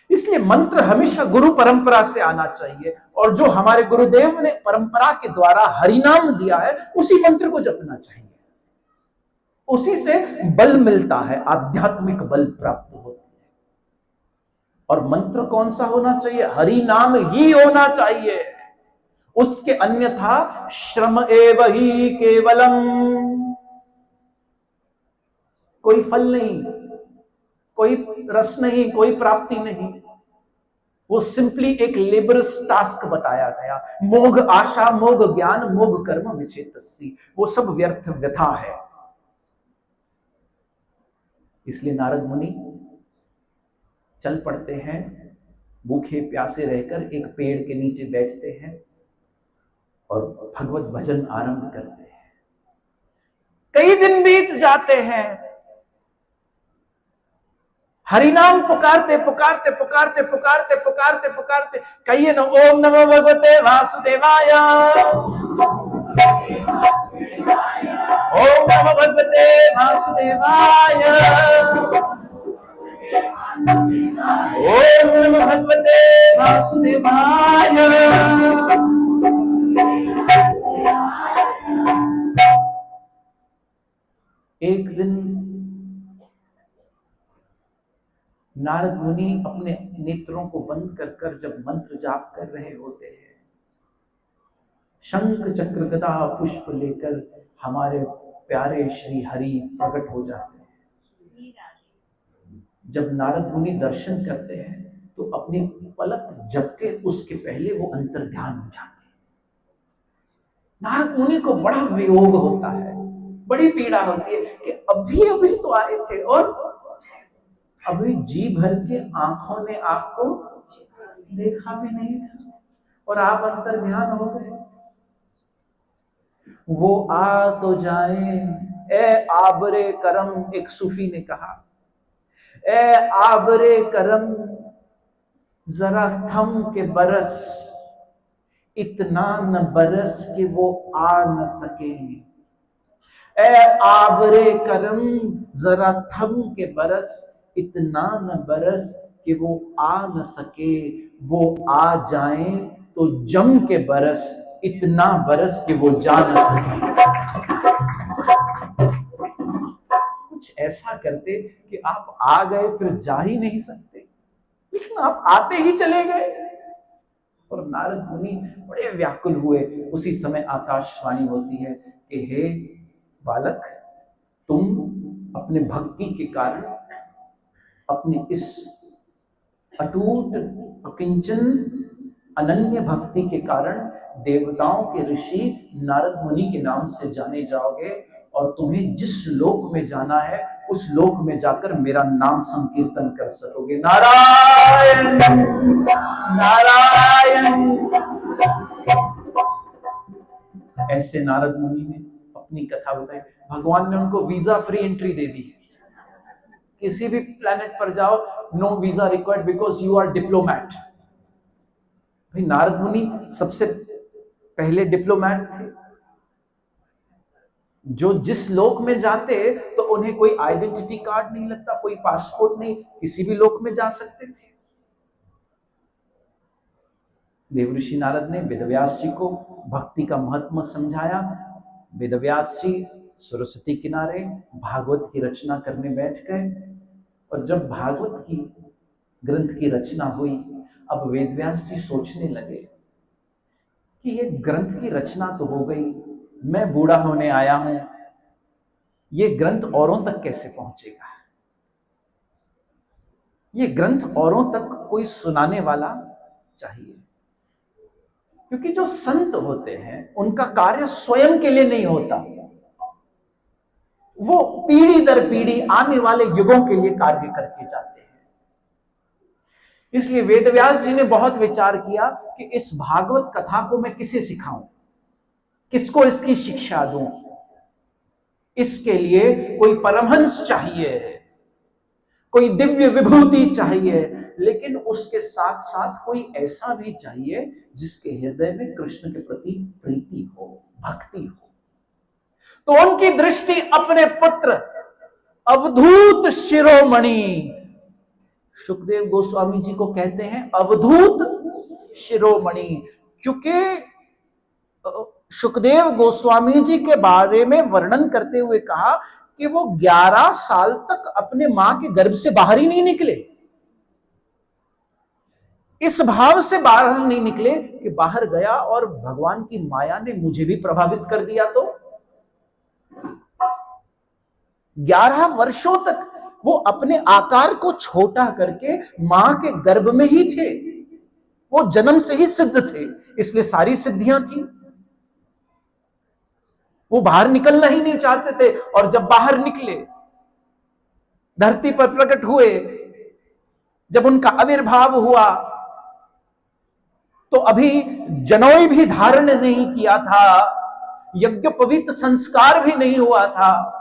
इसलिए मंत्र हमेशा गुरु परंपरा से आना चाहिए, और जो हमारे गुरुदेव ने परंपरा के द्वारा हरिनाम दिया है उसी मंत्र को जपना चाहिए। उसी से बल मिलता है, आध्यात्मिक बल प्राप्त होता है। और मंत्र कौन सा होना चाहिए? हरि नाम ही होना चाहिए। उसके अन्यथा श्रम एव ही केवलम, कोई फल नहीं, कोई रस नहीं, कोई प्राप्ति नहीं। वो सिंपली एक लेबरस टास्क बताया गया। मोघ आशा, मोघ ज्ञान, मोघ कर्म विचेतसी, वो सब व्यर्थ व्यथा है। इसलिए नारद मुनि चल पड़ते हैं, भूखे प्यासे रहकर एक पेड़ के नीचे बैठते हैं और भगवत भजन आरंभ करते हैं। कई दिन बीत जाते हैं, हरिनाम पुकारते पुकारते पुकारते पुकारते पुकारते पुकारते, कहिए ना ओम नमो भगवते वासुदेवाय, ओम नमो भगवते वासुदेवाय, ओम नमो भगवते वासुदेवाय। एक दिन नारद मुनि अपने नेत्रों को बंद कर कर जब मंत्र जाप कर रहे होते हैं, शंख चक्र गदा पुष्प लेकर हमारे प्यारे श्री हरि प्रकट हो जाते हैं। जब नारद मुनि दर्शन करते हैं तो अपनी पलक झपके उसके पहले वो अंतर ध्यान हो जाते हैं। नारद मुनि को बड़ा वियोग होता है, बड़ी पीड़ा होती है कि अभी अभी तो आए थे और अभी जी भर के आंखों ने आपको देखा भी नहीं था और आप अंतर ध्यान हो गए। वो आ तो जाए ए आबरे करम, एक सूफी ने कहा, ए आबरे करम जरा थम के बरस, इतना न बरस कि वो आ न सके। ए आबरे करम जरा थम के बरस, इतना न बरस कि वो आ न सके। वो आ जाए तो जम के बरस, इतना बरस कि वो जा न सके। कुछ ऐसा करते कि आप आ गए फिर जा ही नहीं सकते, लेकिन आप आते ही चले गए। और नारद मुनि बड़े व्याकुल हुए। उसी समय आकाशवाणी होती है कि हे बालक, तुम अपने भक्ति के कारण, अपनी इस अटूट अकिंचन अनन्य भक्ति के कारण देवताओं के ऋषि नारद मुनि के नाम से जाने जाओगे, और तुम्हें जिस लोक में जाना है उस लोक में जाकर मेरा नाम संकीर्तन कर सकोगे। नारायण नारायण। ऐसे नारद मुनि ने अपनी कथा बताई। भगवान ने उनको वीजा फ्री एंट्री दे दी। किसी भी प्लेनेट पर जाओ, no visa required because you are diplomat. भाई नारद मुनि सबसे पहले डिप्लोमैट थे, जो जिस लोक में जाते तो उन्हें कोई आइडेंटिटी कार्ड नहीं लगता, कोई पासपोर्ट नहीं, किसी भी लोक में जा सकते थे। देवऋषि नारद ने वेदव्यास जी को भक्ति का महत्व समझाया। वेदव्यास जी सरस्वती किनारे भागवत की रचना करने बैठ गए, और जब भागवत की ग्रंथ की रचना हुई, अब वेदव्यास जी सोचने लगे कि ये ग्रंथ की रचना तो हो गई, मैं बूढ़ा होने आया हूं, ये ग्रंथ औरों तक कैसे पहुंचेगा? ये ग्रंथ औरों तक कोई सुनाने वाला चाहिए, क्योंकि जो संत होते हैं उनका कार्य स्वयं के लिए नहीं होता, वो पीढ़ी दर पीढ़ी आने वाले युगों के लिए कार्य करके जाते हैं। इसलिए वेदव्यास जी ने बहुत विचार किया कि इस भागवत कथा को मैं किसे सिखाऊं, किसको इसकी शिक्षा दूं। इसके लिए कोई परमहंस चाहिए, कोई दिव्य विभूति चाहिए, लेकिन उसके साथ साथ कोई ऐसा भी चाहिए जिसके हृदय में कृष्ण के प्रति प्रीति हो, भक्ति हो। तो उनकी दृष्टि अपने पुत्र अवधूत शिरोमणि, सुखदेव गोस्वामी जी को कहते हैं अवधूत शिरोमणि, क्योंकि सुखदेव गोस्वामी जी के बारे में वर्णन करते हुए कहा कि वो 11 साल तक अपने मां के गर्भ से बाहर ही नहीं निकले। इस भाव से बाहर नहीं निकले कि बाहर गया और भगवान की माया ने मुझे भी प्रभावित कर दिया। तो 11 वर्षों तक वो अपने आकार को छोटा करके मां के गर्भ में ही थे। वो जन्म से ही सिद्ध थे, इसलिए सारी सिद्धियां थी। वो बाहर निकलना ही नहीं चाहते थे, और जब बाहर निकले, धरती पर प्रकट हुए, जब उनका आविर्भाव हुआ, तो अभी जनोई भी धारण नहीं किया था, यज्ञोपवीत संस्कार भी नहीं हुआ था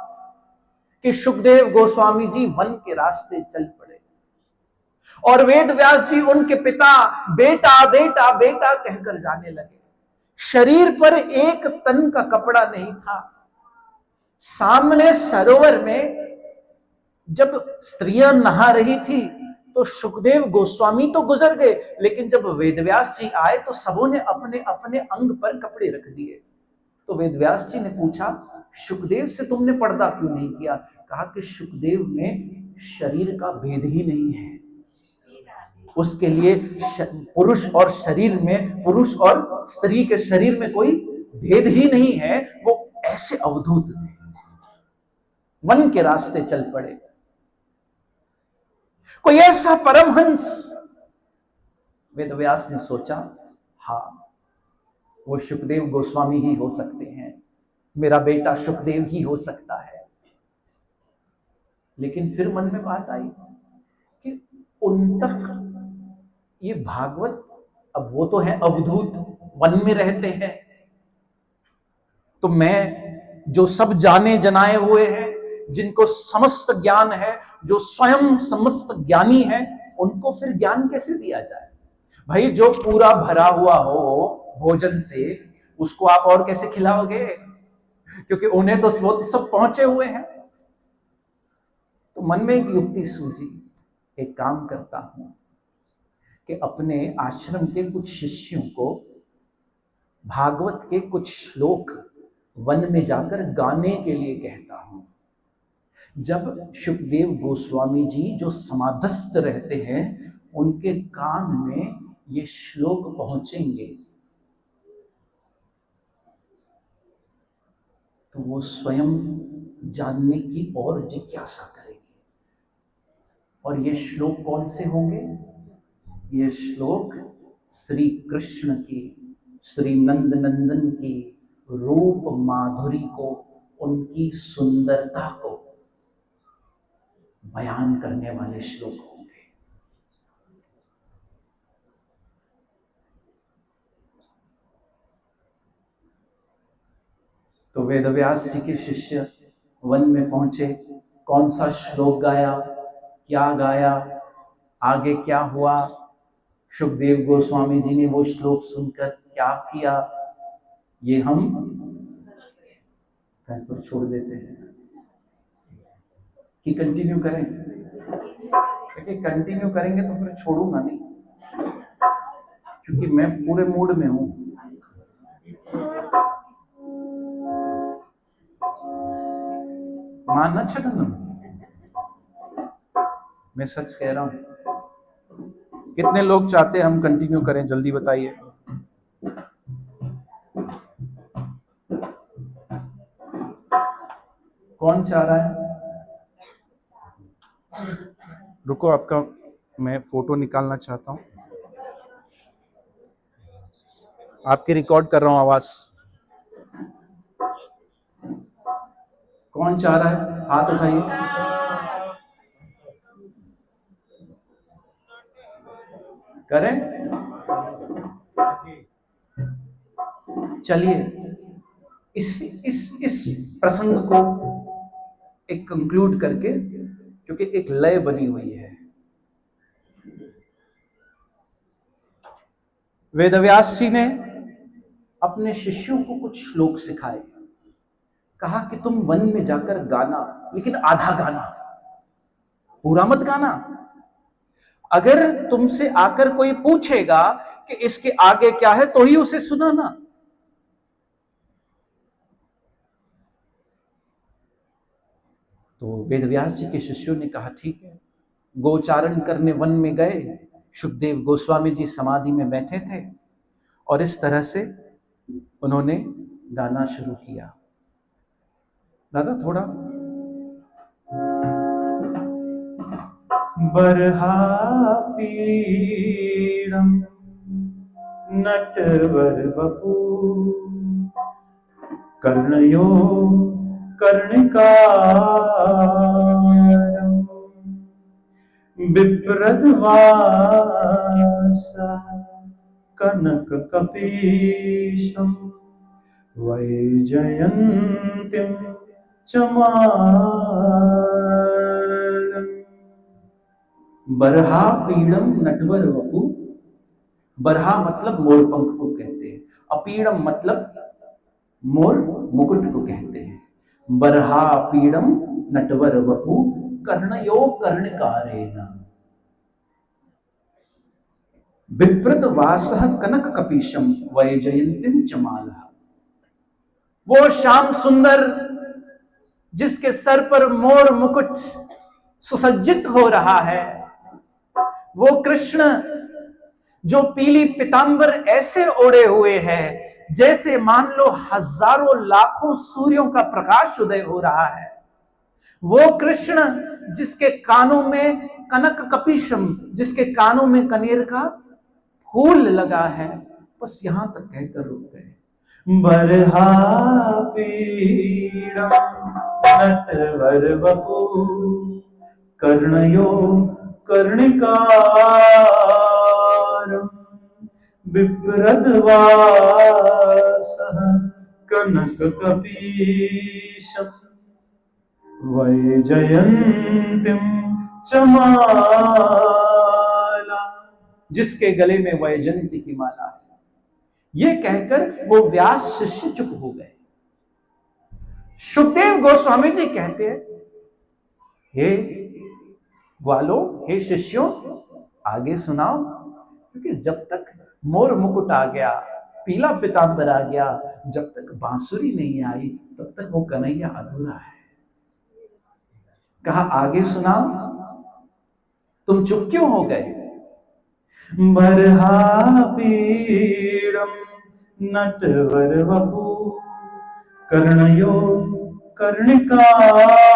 कि सुखदेव गोस्वामी जी वन के रास्ते चल पड़े। और वेद व्यास जी उनके पिता बेटा बेटा बेटा कहकर जाने लगे। शरीर पर एक तन का कपड़ा नहीं था। सामने सरोवर में जब स्त्रियां नहा रही थी तो सुखदेव गोस्वामी तो गुजर गए, लेकिन जब वेदव्यास जी आए तो सबों ने अपने अपने अंग पर कपड़े रख दिए। तो वेदव्यास जी ने पूछा, सुखदेव से तुमने पर्दा क्यों नहीं किया? कहा कि सुखदेव में शरीर का भेद ही नहीं है, उसके लिए पुरुष और शरीर में, पुरुष और स्त्री के शरीर में कोई भेद ही नहीं है। वो ऐसे अवधूत थे, वन के रास्ते चल पड़े। कोई ऐसा परमहंस, वेदव्यास ने सोचा, हाँ वो सुखदेव गोस्वामी ही हो सकते हैं, मेरा बेटा सुखदेव ही हो सकता है। लेकिन फिर मन में बात आई कि उन तक ये भागवत, अब वो तो है अवधूत, वन में रहते हैं, तो मैं जो सब जाने जनाए हुए हैं, जिनको समस्त ज्ञान है, जो स्वयं समस्त ज्ञानी है, उनको फिर ज्ञान कैसे दिया जाए? भाई जो पूरा भरा हुआ हो भोजन से, उसको आप और कैसे खिलाओगे? क्योंकि उन्हें तो सब पहुंचे हुए हैं। तो मन में एक युक्ति सूझी, एक काम करता हूं कि अपने आश्रम के कुछ शिष्यों को भागवत के कुछ श्लोक वन में जाकर गाने के लिए कहता हूं। जब सुखदेव गोस्वामी जी जो समाधस्थ रहते हैं, उनके कान में ये श्लोक पहुंचेंगे तो वो स्वयं जानने की और जिज्ञासा करेंगे। और ये श्लोक कौन से होंगे? ये श्लोक श्री कृष्ण की, श्री नंद नंदन की रूप माधुरी को, उनकी सुंदरता को बयान करने वाले श्लोक होंगे। तो वेदव्यास जी के शिष्य वन में पहुंचे, कौन सा श्लोक गाया, क्या गाया, आगे क्या हुआ, सुखदेव गोस्वामी जी ने वो श्लोक सुनकर क्या किया, ये हम कहीं पर छोड़ देते हैं कि कंटिन्यू करें? देखिए कंटिन्यू करेंगे तो फिर छोड़ूंगा नहीं, क्योंकि मैं पूरे मूड में हूं। मानना छगन, मैं सच कह रहा हूं। कितने लोग चाहते हैं हम कंटिन्यू करें? जल्दी बताइए। कौन चाह रहा है? रुको, आपका मैं फोटो निकालना चाहता हूं, आपकी रिकॉर्ड कर रहा हूं आवाज। कौन चाह रहा है? हाथ उठाइए। करें? चलिए इस प्रसंग को एक कंक्लूड करके, क्योंकि एक लय बनी हुई है। वेदव्यास जी ने अपने शिष्यों को कुछ श्लोक सिखाए। कहा कि तुम वन में जाकर गाना, लेकिन आधा गाना, पूरा मत गाना। अगर तुमसे आकर कोई पूछेगा कि इसके आगे क्या है, तो ही उसे सुनाना। तो वेदव्यास जी के शिष्यों ने कहा ठीक है। गोचारण करने वन में गए। सुखदेव गोस्वामी जी समाधि में बैठे थे और इस तरह से उन्होंने गाना शुरू किया। दादा थोड़ा। बरहा पीड़म नटवर वपु कर्णयो कर्णिकारं बिभ्रद्वासा कनक कपीशं वैजयन्तीं चमालम्। बरहा पीड़म नटवर वपु। बरहा मतलब मोरपंख को कहते हैं, अपीड़म मतलब मोर मुकुट को कहते हैं। बरहा पीड़म नटवर वपु कर्णयो कर्णकारेण बिभ्रत वासः कनक कपीशम वैजयन्तीं चमालः। वो श्याम सुंदर जिसके सर पर मोर मुकुट सुसज्जित हो रहा है, वो कृष्ण जो पीली पीतांबर ऐसे ओढ़े हुए है जैसे मान लो हजारों लाखों सूर्यों का प्रकाश उदय हो रहा है, वो कृष्ण जिसके कानों में कनक कपीशम, जिसके कानों में कनेर का फूल लगा है। बस यहां तक कहकर रुक गए। बरहा पीड़म नटवर वपु कर्णयो कर्णिकारं बिभ्रद्वासः कनक कपीशं वैजयन्तीं चमाला। जिसके गले में वैजयंती की माला है। ये कहकर वो व्यास शिष्य चुप हो गए। सुखदेव गोस्वामी जी कहते हैं, हे ग्वालों, हे शिष्यों, आगे सुनाओ, क्योंकि जब तक मोर मुकुट आ गया, पीला पीतांबर आ गया, जब तक बांसुरी नहीं आई तब तक वो कन्हैया अधूरा है। कहा आगे सुनाओ। तुम चुप क्यों हो गए? बरहा पीड़म नटवर वपु कर्णयो कर्णिकारं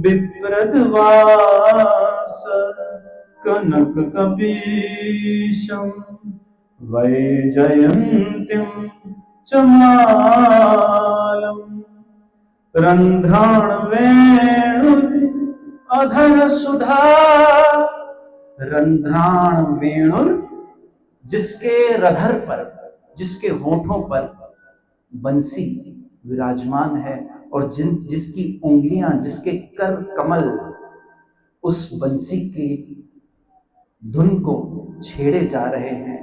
बिभ्रद्वास कनक कपीशं वैजयन्तीं चमालम्। रंध्राण वेणुर अधर सुधा। रंध्राण वेणुर जिसके रधर पर, जिसके होठों पर बंसी विराजमान है और जिसकी उंगलियां, जिसके कर कमल उस बंसी की धुन को छेड़े जा रहे हैं।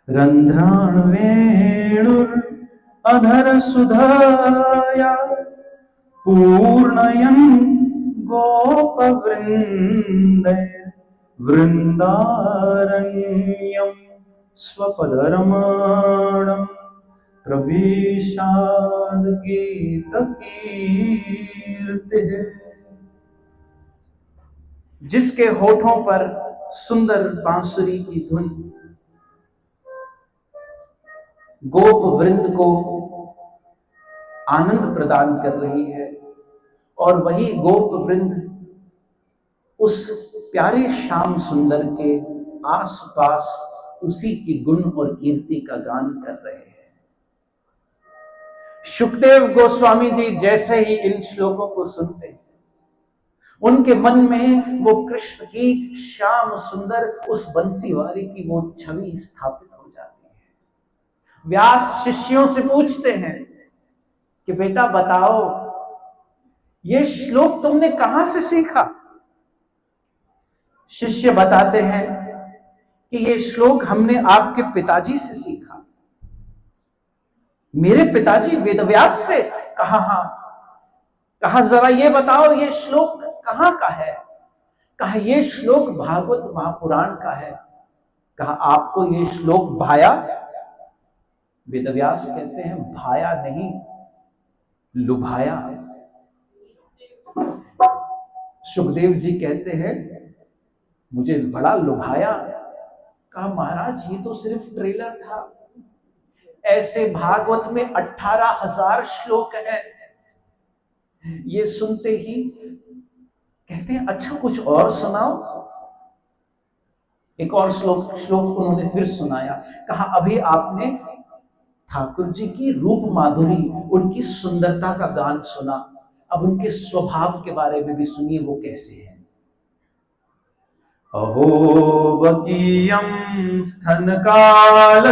रंध्राण वेणुर अधर सुधाया पूर्णयन् गोपवृन्दै वृन्दारण्यं स्वपदरमणं प्रविशाद गीतकीर्तिः। जिसके होठों पर सुंदर बांसुरी की धुन गोप वृंद को आनंद प्रदान कर रही है, और वही गोप वृंद उस प्यारे श्याम सुंदर के आसपास उसी की गुण और कीर्ति का गान कर रहे हैं। सुखदेव गोस्वामी जी जैसे ही इन श्लोकों को सुनते हैं, उनके मन में वो कृष्ण की श्याम सुंदर उस बंसीवारी की वो छवि स्थापित हो जाती है। व्यास शिष्यों से पूछते हैं कि बेटा बताओ, ये श्लोक तुमने कहां से सीखा? शिष्य बताते हैं कि ये श्लोक हमने आपके पिताजी से सीखा। मेरे पिताजी वेदव्यास से? कहा हां। कहा जरा ये बताओ ये श्लोक कहां का है? कहा ये श्लोक भागवत महापुराण का है। कहा आपको ये श्लोक भाया? वेदव्यास कहते हैं भाया नहीं, लुभाया। सुखदेव जी कहते हैं मुझे बड़ा लुभाया। कहा महाराज ये तो सिर्फ ट्रेलर था, ऐसे भागवत में 18,000 श्लोक हैं। ये सुनते ही कहते हैं अच्छा कुछ और सुनाओ। एक और श्लोक उन्होंने फिर सुनाया। कहा अभी आपने ठाकुर जी की रूप माधुरी, उनकी सुंदरता का गान सुना, अब उनके स्वभाव के बारे में भी सुनिए वो कैसे हैं। अहो बकीयम स्तनकालकूटम,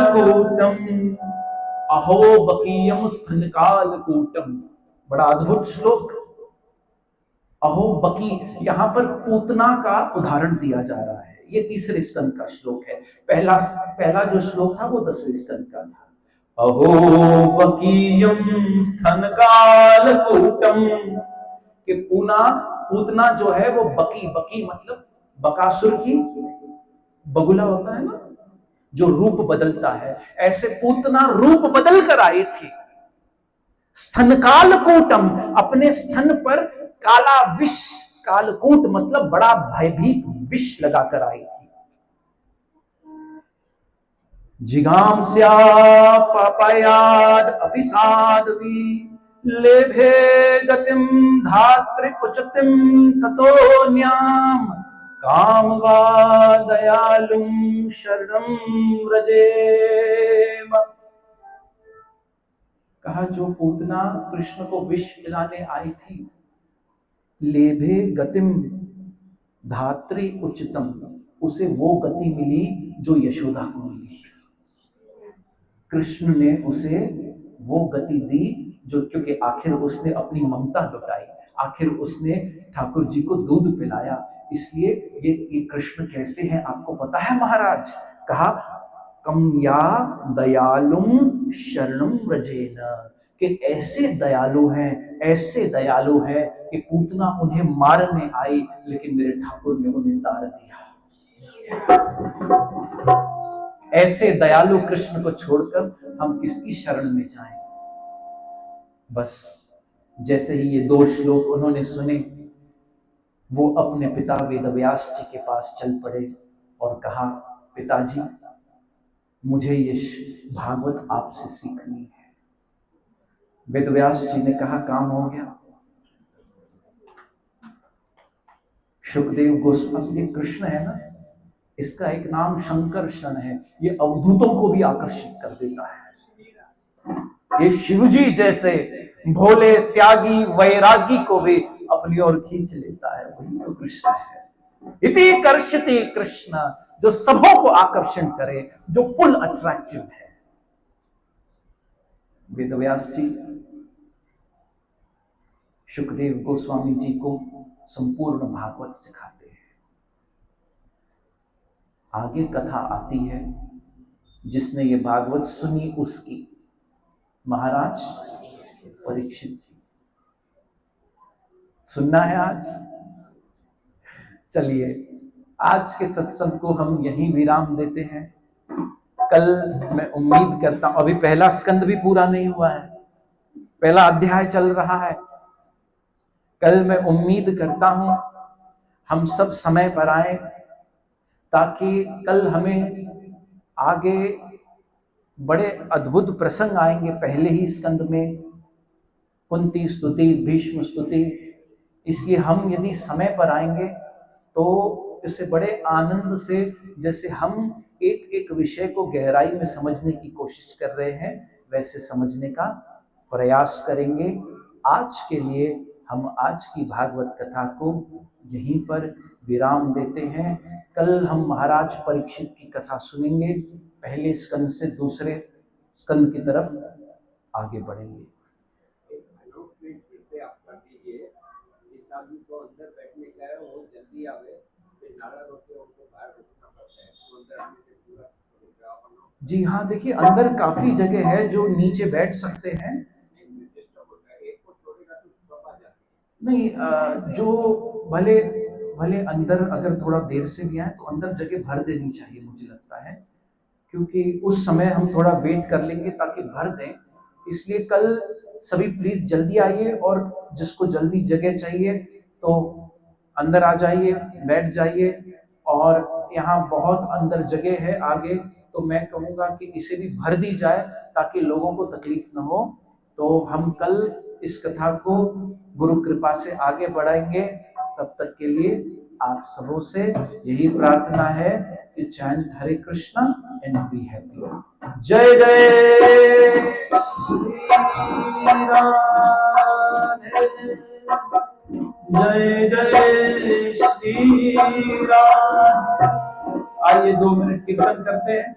अहो बकीयम स्तनकालकूटम। बड़ा अद्भुत श्लोक। अहो बकी, यहां पर पूतना का उदाहरण दिया जा रहा है। ये तीसरे स्कंद का श्लोक है। पहला जो श्लोक था वो 10वें स्कंद का था। अहो बकीयम स्तनकालकूटम, कि पूतना जो है वो बकी मतलब बकासुर की बगुला होता है ना, जो रूप बदलता है, ऐसे पूतना रूप बदल कर आई थी। स्तनकालकूटम, अपने स्तन पर काला विष, कालकूट मतलब बड़ा भयभीत विष लगाकर आई थी। जिगांस्या पापायाद अपिसादवी, लेभे गतिम धात्रि उचितिम ततोन्याम, कामवा दयालुम शरणम व्रजेम। कहा जो पूतना कृष्ण को विष पिलाने आई थी, लेभे गतिम धात्री उचितम, उसे वो गति मिली जो यशोदा को मिली। कृष्ण ने उसे वो गति दी जो, क्योंकि आखिर उसने अपनी ममता लुटाई, आखिर उसने ठाकुर जी को दूध पिलाया। इसलिए ये कृष्ण कैसे हैं आपको पता है महाराज? कहा कमया दयालुम शरणम व्रजेन, कि ऐसे दयालु हैं, ऐसे दयालु हैं कि पूतना उन्हें मारने आई लेकिन मेरे ठाकुर ने उन्हें तार दिया। ऐसे दयालु कृष्ण को छोड़कर हम किसकी शरण में जाएं? बस जैसे ही ये 2 श्लोक उन्होंने सुने, वो अपने पिता वेदव्यास जी के पास चल पड़े और कहा पिताजी मुझे ये भागवत आपसे सीखनी है। वेदव्यास जी ने कहा काम हो गया। सुखदेव गोस्वामी, ये कृष्ण है ना, इसका एक नाम शंकरषण है, ये अवधूतों को भी आकर्षित कर देता है। ये शिवजी जैसे भोले त्यागी वैरागी को भी अपनी ओर खींच लेता है, वही तो कृष्ण है। इति कर्षति कृष्ण, जो सबों को आकर्षण करे, जो फुल अट्रैक्टिव है। वेदव्यास जी सुखदेव गोस्वामी जी को संपूर्ण भागवत सिखाते हैं। आगे कथा आती है, जिसने ये भागवत सुनी उसकी, महाराज परीक्षित की। सुनना है आज? चलिए आज के सत्संग को हम यहीं विराम देते हैं। कल मैं उम्मीद करता हूं, अभी पहला स्कंद भी पूरा नहीं हुआ है, पहला अध्याय चल रहा है। कल मैं उम्मीद करता हूं हम सब समय पर आए, ताकि कल हमें आगे बड़े अद्भुत प्रसंग आएंगे। पहले ही स्कंद में कुंती स्तुति, भीष्म स्तुति, इसलिए हम यदि समय पर आएंगे तो इसे बड़े आनंद से, जैसे हम एक एक विषय को गहराई में समझने की कोशिश कर रहे हैं, वैसे समझने का प्रयास करेंगे। आज के लिए हम आज की भागवत कथा को यहीं पर विराम देते हैं। कल हम महाराज परीक्षित की कथा सुनेंगे, पहले स्कंद से दूसरे स्कंद की तरफ आगे बढ़ेंगे। आप कर दीजिए, जिस आदमी को अंदर बैठने का है वो जल्दी आवे, फिर नाराज होकर उनको बाहर रुकना पड़ता है, तो अंदर आने से पूरा जी हाँ, देखिए अंदर काफी जगह है जो नीचे बैठ सकते हैं। नहीं, जो भले भले अंदर अगर थोड़ा देर से भी आए तो अंदर जगह भर देनी चाहिए, मुझे लगता है, क्योंकि उस समय हम थोड़ा वेट कर लेंगे ताकि भर दें। इसलिए कल सभी प्लीज जल्दी आइए, और जिसको जल्दी जगह चाहिए तो अंदर आ जाइए, बैठ जाइए। और यहाँ बहुत अंदर जगह है आगे, तो मैं कहूँगा कि इसे भी भर दी जाए ताकि लोगों को तकलीफ न हो। तो हम कल इस कथा को गुरु कृपा से आगे बढ़ाएंगे। तब तक के लिए आप सबों से यही प्रार्थना है कि chant Hare Krishna and be happy. जय जय श्री राधे, जय जय श्री राधे। आइए 2 मिनट कीर्तन करते हैं।